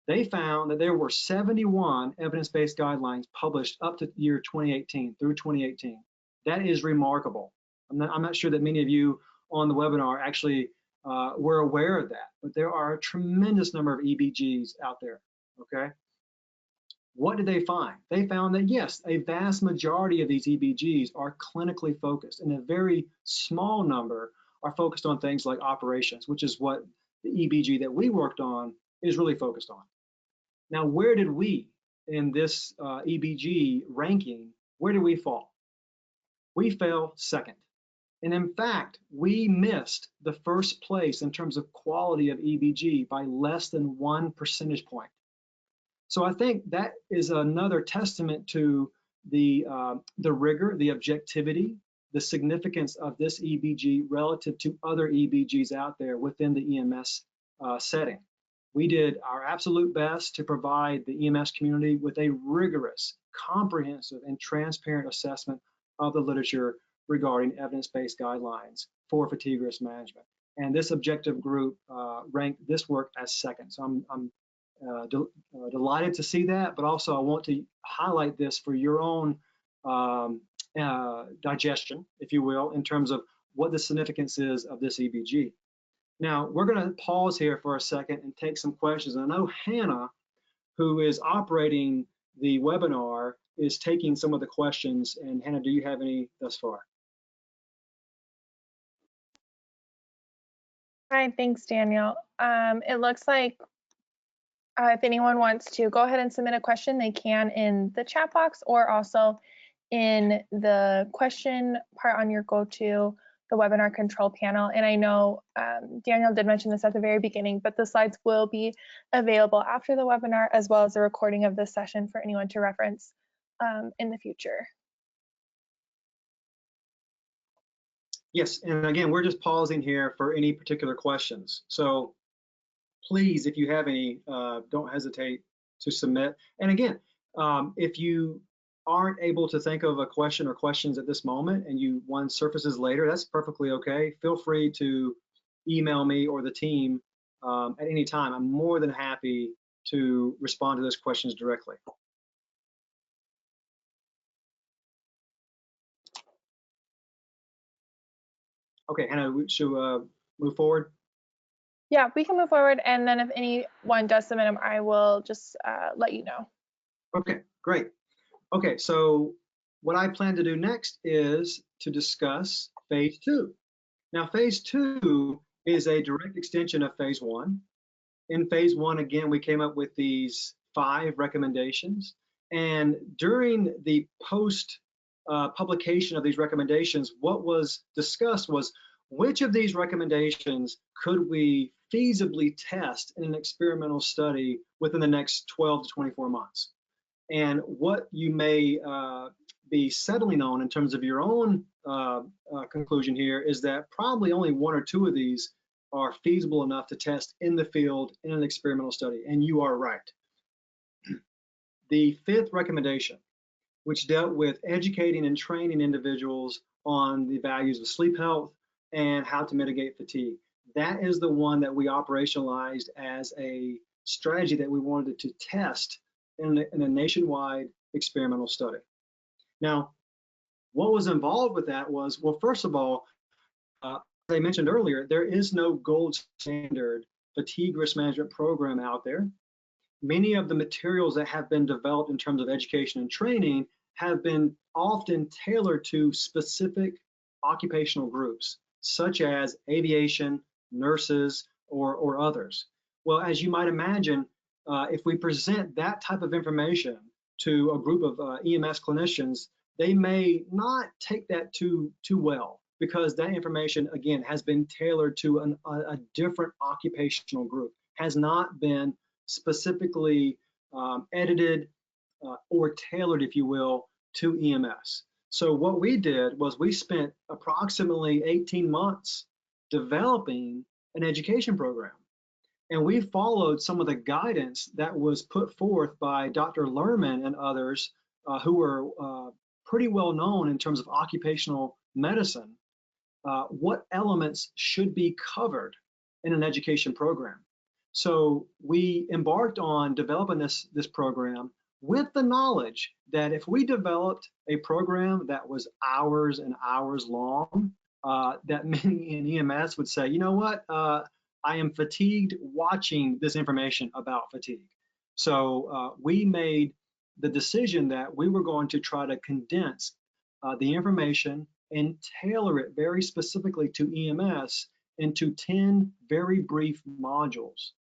They found that there were 71 evidence-based guidelines published up to year 2018 through 2018. That is remarkable. I'm not sure that many of you on the webinar actually were aware of that, but there are a tremendous number of EBGs out there, okay? What did they find? They found that yes, a vast majority of these EBGs are clinically focused, and a very small number are focused on things like operations, which is what the EBG that we worked on is really focused on. Now, where did we, in this EBG ranking, where did we fall? We fell second. And in fact, we missed the first place in terms of quality of EBG by less than 1 percentage point. So I think that is another testament to the rigor, the objectivity, the significance of this EBG relative to other EBGs out there within the EMS setting. We did our absolute best to provide the EMS community with a rigorous, comprehensive, and transparent assessment of the literature regarding evidence-based guidelines for fatigue risk management. And this objective group ranked this work as second. So I'm delighted to see that, but also I want to highlight this for your own digestion, if you will, in terms of what the significance is of this EBG. Now, we're going to pause here for a second and take some questions. And I know Hannah, who is operating the webinar, is taking some of the questions. And Hannah, do you have any thus far? Hi, thanks, Daniel. It looks like if anyone wants to go ahead and submit a question, they can in the chat box or also in the question part on your go-to the webinar control panel. And I know Daniel did mention this at the very beginning, but the slides will be available after the webinar, as well as a recording of this session for anyone to reference in the future. Yes, and again, we're just pausing here for any particular questions. So please, if you have any, don't hesitate to submit. And again, if you aren't able to think of a question or questions at this moment and one surfaces later, that's perfectly okay. Feel free to email me or the team at any time. I'm more than happy to respond to those questions directly. Okay, Hannah, should move forward? Yeah, we can move forward, and then if anyone does submit them, I will just let you know. Okay, great. Okay, so what I plan to do next is to discuss phase 2. Now, phase 2 is a direct extension of phase 1. In phase 1, again, we came up with these 5 recommendations. And during the post publication of these recommendations, what was discussed was which of these recommendations could we feasibly test in an experimental study within the next 12 to 24 months. And what you may be settling on in terms of your own conclusion here is that probably only 1 or 2 of these are feasible enough to test in the field in an experimental study, and you are right. The 5th recommendation, which dealt with educating and training individuals on the values of sleep health and how to mitigate fatigue. That is the one that we operationalized as a strategy that we wanted to test in a nationwide experimental study. Now, what was involved with that was, well, first of all, as I mentioned earlier, there is no gold standard fatigue risk management program out there. Many of the materials that have been developed in terms of education and training have been often tailored to specific occupational groups. such as aviation, nurses, or others. Well, as you might imagine, if we present that type of information to a group of EMS clinicians, they may not take that too well, because that information, again, has been tailored to a different occupational group, has not been specifically edited or tailored, if you will, to EMS. So what we did was we spent approximately 18 months developing an education program. And we followed some of the guidance that was put forth by Dr. Lerman and others who were pretty well known in terms of occupational medicine, what elements should be covered in an education program. So we embarked on developing this program with the knowledge that if we developed a program that was hours and hours long, that many in EMS would say, you know what, I am fatigued watching this information about fatigue. So we made the decision that we were going to try to condense the information and tailor it very specifically to EMS into 10 very brief modules.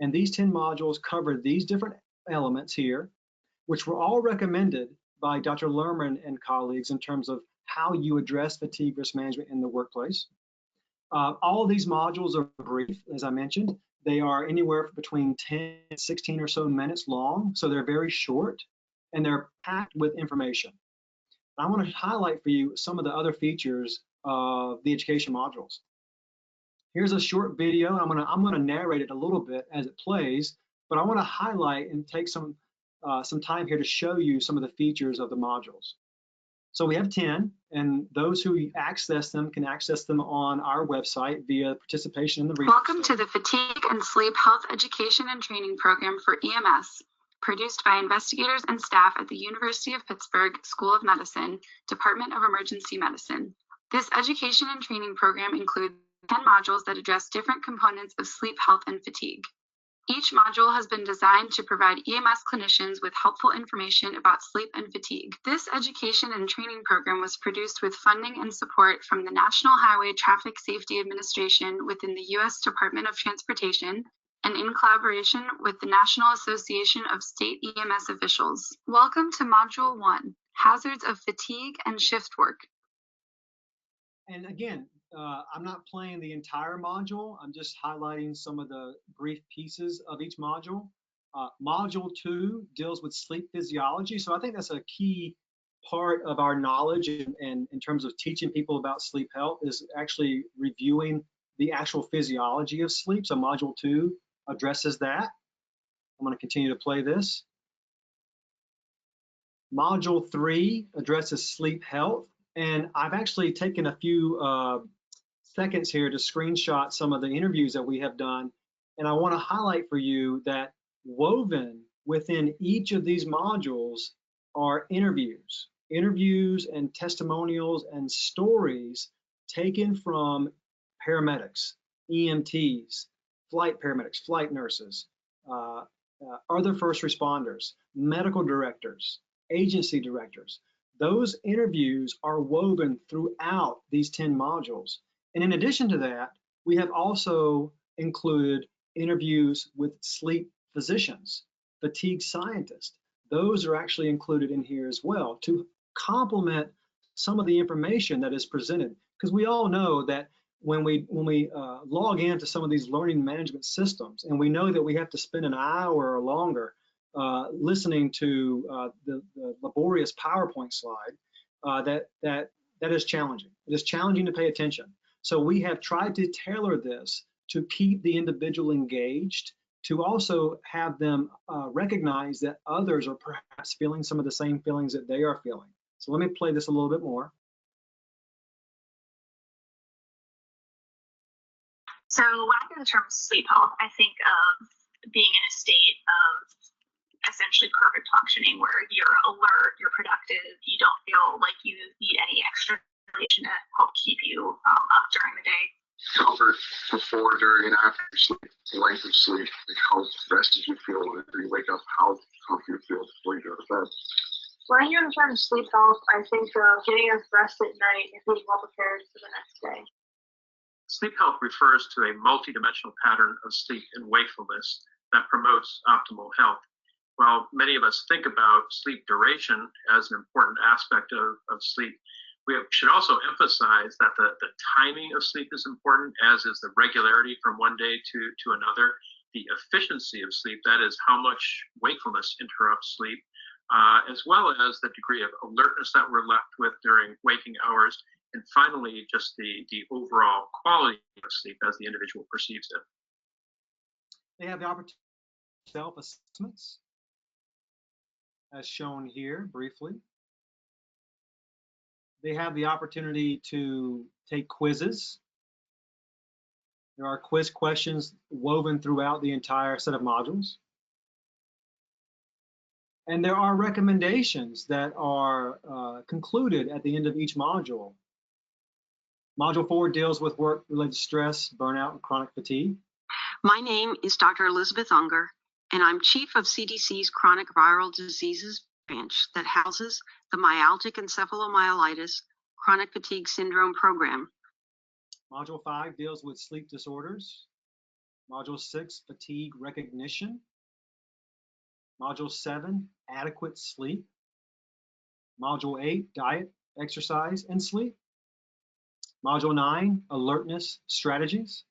And these 10 modules cover these different elements here, which were all recommended by Dr. Lerman and colleagues in terms of how you address fatigue risk management in the workplace. All of these modules are brief, as I mentioned. They are anywhere between 10 and 16 or so minutes long, so they're very short, and they're packed with information. I want to highlight for you some of the other features of the education modules. Here's a short video. I'm gonna narrate it a little bit as it plays, but I want to highlight and take some time here to show you some of the features of the modules. So we have 10, and those who access them can access them on our website via participation in the research. Welcome to the Fatigue and Sleep Health Education and Training Program for EMS, produced by investigators and staff at the University of Pittsburgh School of Medicine, Department of Emergency Medicine. This education and training program includes 10 modules that address different components of sleep health and fatigue. Each module has been designed to provide EMS clinicians with helpful information about sleep and fatigue. This education and training program was produced with funding and support from the National Highway Traffic Safety Administration within the U.S. Department of Transportation and in collaboration with the National Association of State EMS Officials. Welcome to Module 1, Hazards of Fatigue and Shift Work. And again, I'm not playing the entire module. I'm just highlighting some of the brief pieces of each module. Module 2 deals with sleep physiology. So I think that's a key part of our knowledge and in terms of teaching people about sleep health is actually reviewing the actual physiology of sleep. So module 2 addresses that. I'm going to continue to play this. Module 3 addresses sleep health. And I've actually taken a few seconds here to screenshot some of the interviews that we have done. And I want to highlight for you that woven within each of these modules are interviews and testimonials and stories taken from paramedics, EMTs, flight paramedics, flight nurses, other first responders, medical directors, agency directors. Those interviews are woven throughout these 10 modules. And in addition to that, we have also included interviews with sleep physicians, fatigue scientists. Those are actually included in here as well to complement some of the information that is presented. Because we all know that when we log into some of these learning management systems, and we know that we have to spend an hour or longer listening to the laborious PowerPoint slide, that is challenging. It is challenging to pay attention. So we have tried to tailor this to keep the individual engaged, to also have them recognize that others are perhaps feeling some of the same feelings that they are feeling. So let me play this a little bit more. So when I hear the term sleep health, I think of being in a state of essentially perfect functioning where you're alert, you're productive, you don't feel like you need any extra information to help keep you up during the day. Comfort before, during, and after sleep, the length of sleep, like how rested you feel whenever you wake up, how comfy you feel before you go to bed. When I hear the term sleep health, I think of getting enough rest at night and being well prepared for the next day. Sleep health refers to a multidimensional pattern of sleep and wakefulness that promotes optimal health. While many of us think about sleep duration as an important aspect of sleep, we should also emphasize that the timing of sleep is important, as is the regularity from one day to another. The efficiency of sleep, that is how much wakefulness interrupts sleep, as well as the degree of alertness that we're left with during waking hours, and finally, just the overall quality of sleep as the individual perceives it. They have the opportunity for self-assessments, as shown here briefly. They have the opportunity to take quizzes. There are quiz questions woven throughout the entire set of modules. And there are recommendations that are concluded at the end of each module. Module 4 deals with work-related stress, burnout, and chronic fatigue. My name is Dr. Elizabeth Unger, and I'm Chief of CDC's Chronic Viral Diseases branch that houses the Myalgic Encephalomyelitis Chronic Fatigue Syndrome program. Module 5 deals with sleep disorders. Module 6, fatigue recognition. Module 7, adequate sleep. Module 8, diet, exercise, and sleep. Module 9, alertness strategies.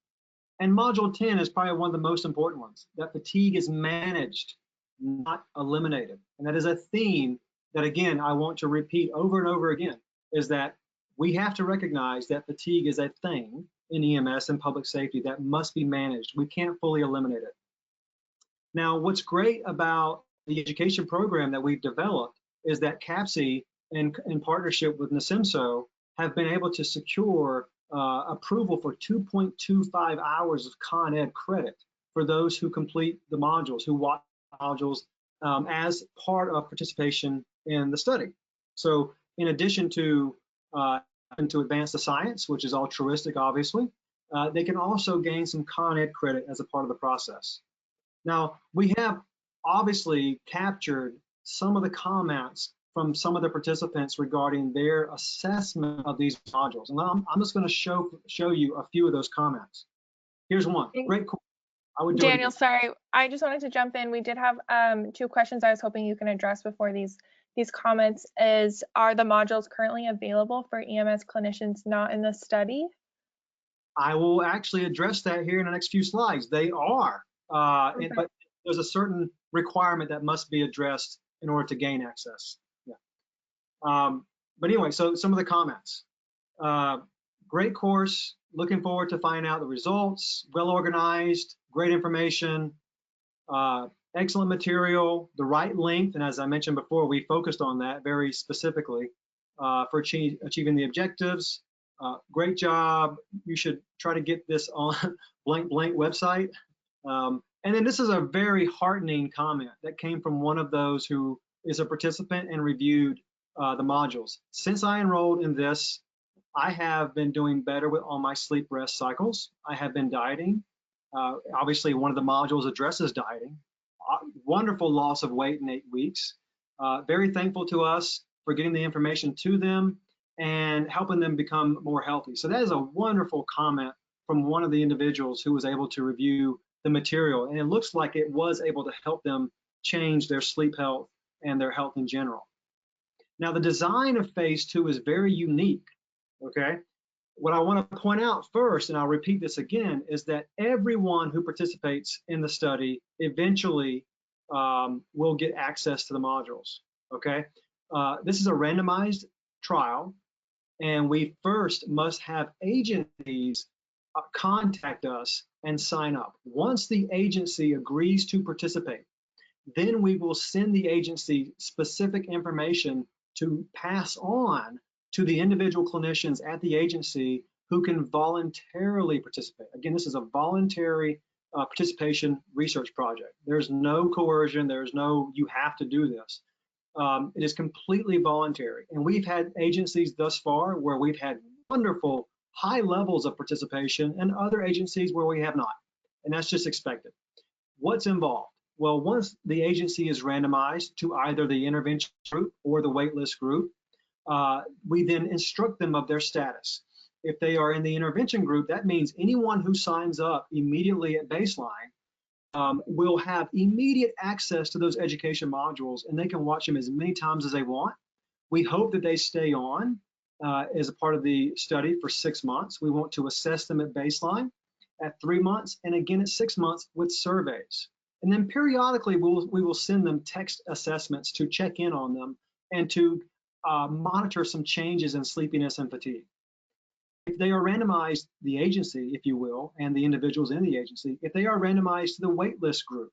And Module 10 is probably one of the most important ones, that fatigue is managed, not eliminated. And that is a theme that, again, I want to repeat over and over again, is that we have to recognize that fatigue is a thing in EMS and public safety that must be managed. We can't fully eliminate it. Now, what's great about the education program that we've developed is that CAPCE, in partnership with NASIMSO, have been able to secure approval for 2.25 hours of Con Ed credit for those who complete the modules, who watch modules as part of participation in the study. So in addition to advance the science, which is altruistic, obviously, they can also gain some Con Ed credit as a part of the process. Now, we have obviously captured some of the comments from some of the participants regarding their assessment of these modules. And I'm just going to show you a few of those comments. Here's one. Great course. I would do Daniel, sorry, I just wanted to jump in. We did have 2 questions I was hoping you can address before these comments. Are the modules currently available for EMS clinicians not in the study? I will actually address that here in the next few slides. They are, okay. But there's a certain requirement that must be addressed in order to gain access. But anyway, so some of the comments. Great course, looking forward to finding out the results, well organized, great information, excellent material, the right length, and as I mentioned before, we focused on that very specifically for achieving the objectives. Great job. You should try to get this on blank website. And then this is a very heartening comment that came from one of those who is a participant and reviewed the modules. Since I enrolled in this, I have been doing better with all my sleep rest cycles. I have been dieting. Obviously, one of the modules addresses dieting. Wonderful loss of weight in 8 weeks. Very thankful to us for getting the information to them and helping them become more healthy. So that is a wonderful comment from one of the individuals who was able to review the material. And it looks like it was able to help them change their sleep health and their health in general. Now, the design of phase 2 is very unique, okay? What I want to point out first, and I'll repeat this again, is that everyone who participates in the study eventually will get access to the modules, okay? This is a randomized trial, and we first must have agencies contact us and sign up. Once the agency agrees to participate, then we will send the agency specific information to pass on to the individual clinicians at the agency who can voluntarily participate. Again, this is a voluntary participation research project. There's no coercion, there's no you have to do this. It is completely voluntary. And we've had agencies thus far where we've had wonderful high levels of participation and other agencies where we have not. And that's just expected. What's involved? Well, once the agency is randomized to either the intervention group or the waitlist group, we then instruct them of their status. If they are in the intervention group, that means anyone who signs up immediately at baseline will have immediate access to those education modules, and they can watch them as many times as they want. We hope that they stay on as a part of the study for 6 months. We want to assess them at baseline, at 3 months, and again at 6 months with surveys. And then periodically we will send them text assessments to check in on them and to monitor some changes in sleepiness and fatigue. If they are randomized, the agency, if you will, and the individuals in the agency, if they are randomized to the waitlist group,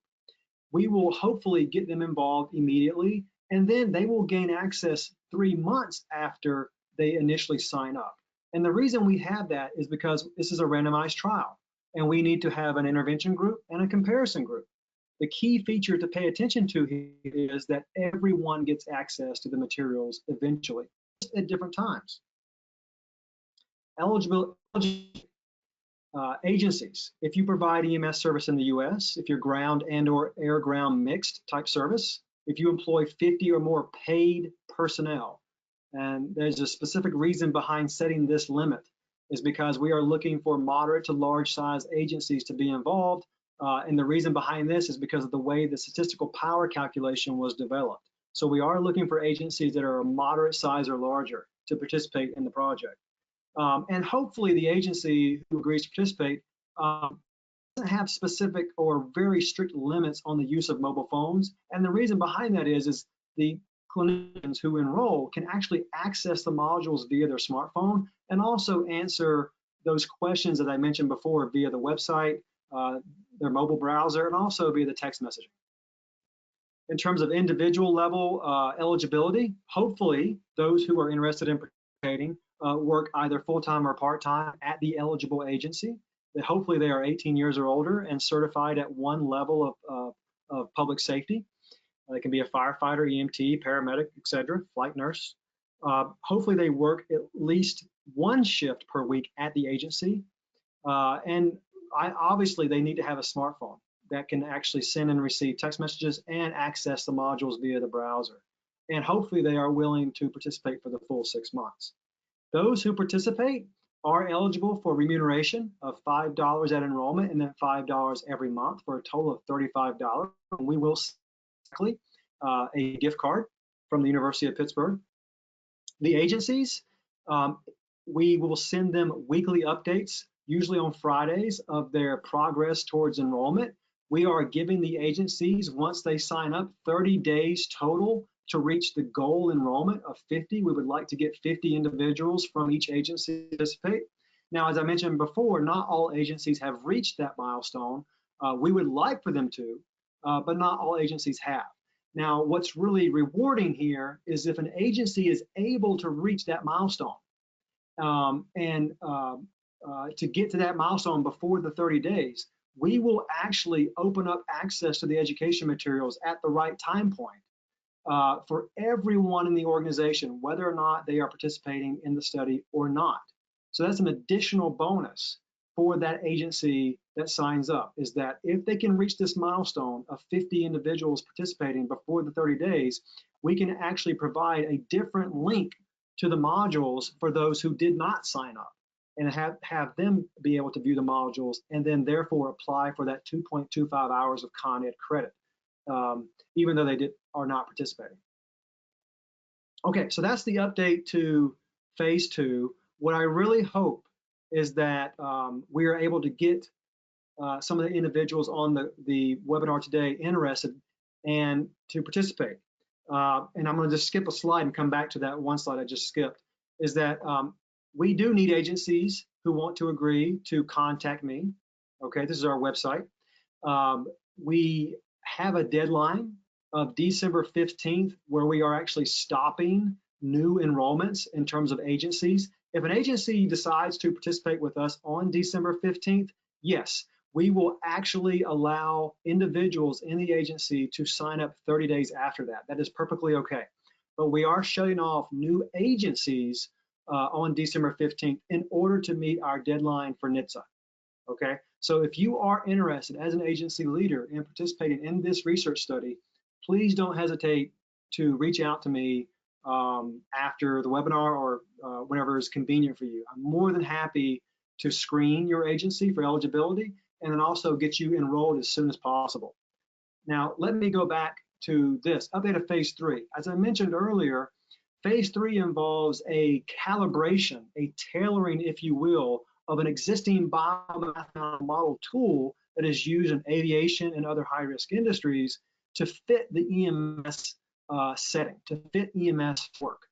we will hopefully get them involved immediately, and then they will gain access 3 months after they initially sign up. And the reason we have that is because this is a randomized trial, and we need to have an intervention group and a comparison group. The key feature to pay attention to here is that everyone gets access to the materials eventually at different times. Eligible agencies. If you provide EMS service in the US, if you're ground and or air ground mixed type service, if you employ 50 or more paid personnel, and there's a specific reason behind setting this limit, is because we are looking for moderate to large size agencies to be involved. And the reason behind this is because of the way the statistical power calculation was developed. So we are looking for agencies that are a moderate size or larger to participate in the project. And hopefully the agency who agrees to participate doesn't have specific or very strict limits on the use of mobile phones. And the reason behind that is the clinicians who enroll can actually access the modules via their smartphone and also answer those questions that I mentioned before via the website, their mobile browser, and also via the text messaging. In terms of individual level eligibility, hopefully those who are interested in participating work either full-time or part-time at the eligible agency. That hopefully they are 18 years or older and certified at one level of public safety. They can be a firefighter, EMT, paramedic, etc., flight nurse. Hopefully they work at least one shift per week at the agency. And obviously they need to have a smartphone that can actually send and receive text messages and access the modules via the browser. And hopefully they are willing to participate for the full 6 months. Those who participate are eligible for remuneration of $5 at enrollment and then $5 every month for a total of $35. And we will send a gift card from the University of Pittsburgh. The agencies, we will send them weekly updates, usually on Fridays, of their progress towards enrollment. We are giving the agencies, once they sign up, 30 days total to reach the goal enrollment of 50. We would like to get 50 individuals from each agency to participate. Now, as I mentioned before, not all agencies have reached that milestone. We would like for them to, but not all agencies have. Now, what's really rewarding here is if an agency is able to reach that milestone and to get to that milestone before the 30 days, we will actually open up access to the education materials at the right time point for everyone in the organization, whether or not they are participating in the study or not. So that's an additional bonus for that agency that signs up, is that if they can reach this milestone of 50 individuals participating before the 30 days, we can actually provide a different link to the modules for those who did not sign up, and have them be able to view the modules and then therefore apply for that 2.25 hours of Con Ed credit, even though they are not participating. Okay, so that's the update to phase 2. What I really hope is that we are able to get some of the individuals on the webinar today interested and to participate. And I'm going to just skip a slide and come back to that one slide I just skipped, is that we do need agencies who want to agree to contact me. Okay, this is our website. We have a deadline of December 15th where we are actually stopping new enrollments in terms of agencies. If an agency decides to participate with us on December 15th, yes, we will actually allow individuals in the agency to sign up 30 days after that. That is perfectly okay. But we are shutting off new agencies on December 15th in order to meet our deadline for NHTSA. Okay, so if you are interested as an agency leader in participating in this research study, please don't hesitate to reach out to me after the webinar or whenever is convenient for you. I'm more than happy to screen your agency for eligibility and then also get you enrolled as soon as possible. Now, let me go back to this update of phase 3. As I mentioned earlier, phase 3 involves a calibration, a tailoring, if you will, of an existing biomathematical model tool that is used in aviation and other high-risk industries to fit the EMS setting, to fit EMS work.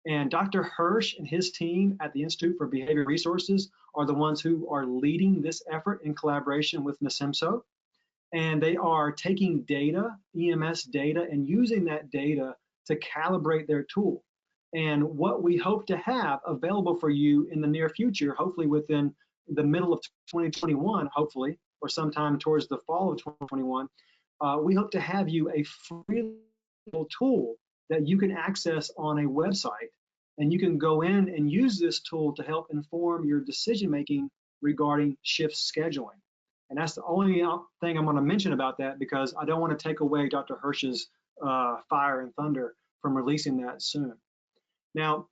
And Dr. Hirsch and his team at the Institute for Behavior Resources are the ones who are leading this effort in collaboration with NASIMSO. And they are taking data, EMS data, and using that data to calibrate their tool. And what we hope to have available for you in the near future, hopefully within the middle of 2021, hopefully, or sometime towards the fall of 2021, we hope to have you a free tool that you can access on a website. And you can go in and use this tool to help inform your decision-making regarding shift scheduling. And that's the only thing I'm going to mention about that, because I don't want to take away Dr. Hirsch's fire and thunder from releasing that soon. Now,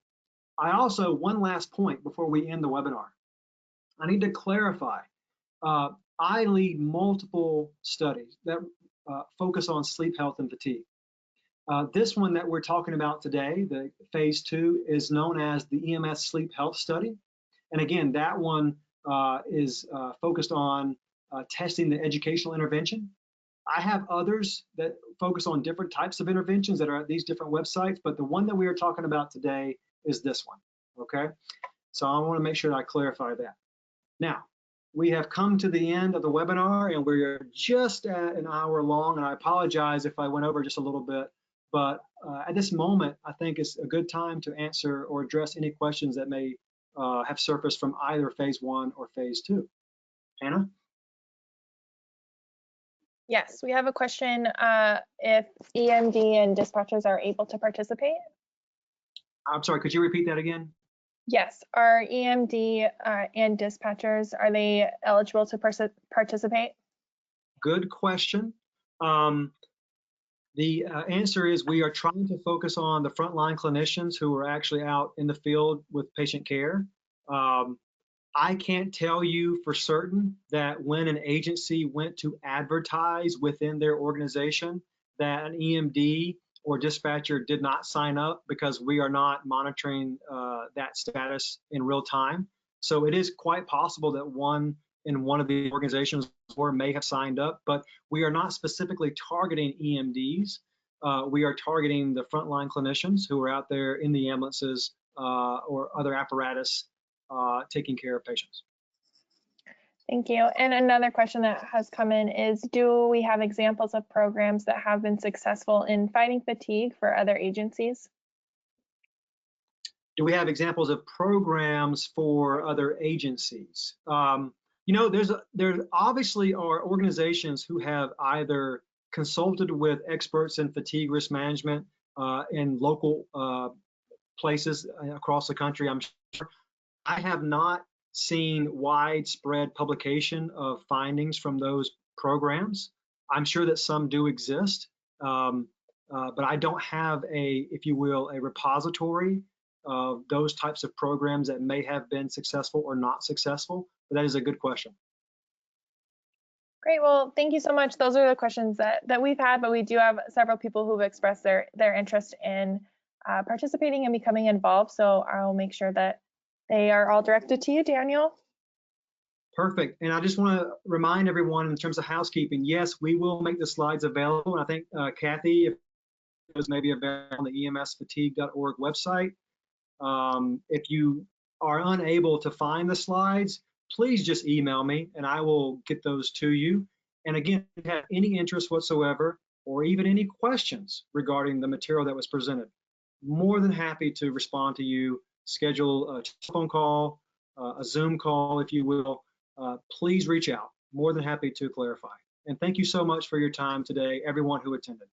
I also, one last point before we end the webinar. I need to clarify, I lead multiple studies that focus on sleep health and fatigue. This one that we're talking about today, the phase 2, is known as the EMS Sleep Health Study. And again, that one is focused on testing the educational intervention. I have others that focus on different types of interventions that are at these different websites, but the one that we are talking about today is this one, okay? So I want to make sure that I clarify that. Now, we have come to the end of the webinar, and we're just at an hour long, and I apologize if I went over just a little bit, but at this moment, I think it's a good time to answer or address any questions that may have surfaced from either phase 1 or phase 2. Hannah? Yes, we have a question if EMD and dispatchers are able to participate. I'm sorry, could you repeat that again? Yes, are EMD and dispatchers, are they eligible to participate? Good question. The answer is we are trying to focus on the frontline clinicians who are actually out in the field with patient care. I can't tell you for certain that when an agency went to advertise within their organization that an EMD or dispatcher did not sign up, because we are not monitoring that status in real time. So it is quite possible that one in one of the organizations may have signed up, but we are not specifically targeting EMDs. We are targeting the frontline clinicians who are out there in the ambulances or other apparatus taking care of patients. Thank you. And another question that has come in is, do we have examples of programs that have been successful in fighting fatigue for other agencies? Do we have examples of programs for other agencies? You know, there obviously are organizations who have either consulted with experts in fatigue risk management in local places across the country, I'm sure. I have not seen widespread publication of findings from those programs. I'm sure that some do exist, but I don't have a, if you will, a repository of those types of programs that may have been successful or not successful. But that is a good question. Great, well, thank you so much. Those are the questions that we've had, but we do have several people who've expressed their interest in participating and becoming involved. So I'll make sure that they are all directed to you, Daniel. Perfect. And I just want to remind everyone in terms of housekeeping, yes, we will make the slides available. And I think Kathy, if it was maybe available on the emsfatigue.org website. If you are unable to find the slides, please just email me and I will get those to you. And again, if you have any interest whatsoever, or even any questions regarding the material that was presented, more than happy to respond to you. Schedule a telephone call, a Zoom call, if you will. Please reach out. More than happy to clarify. And thank you so much for your time today, everyone who attended.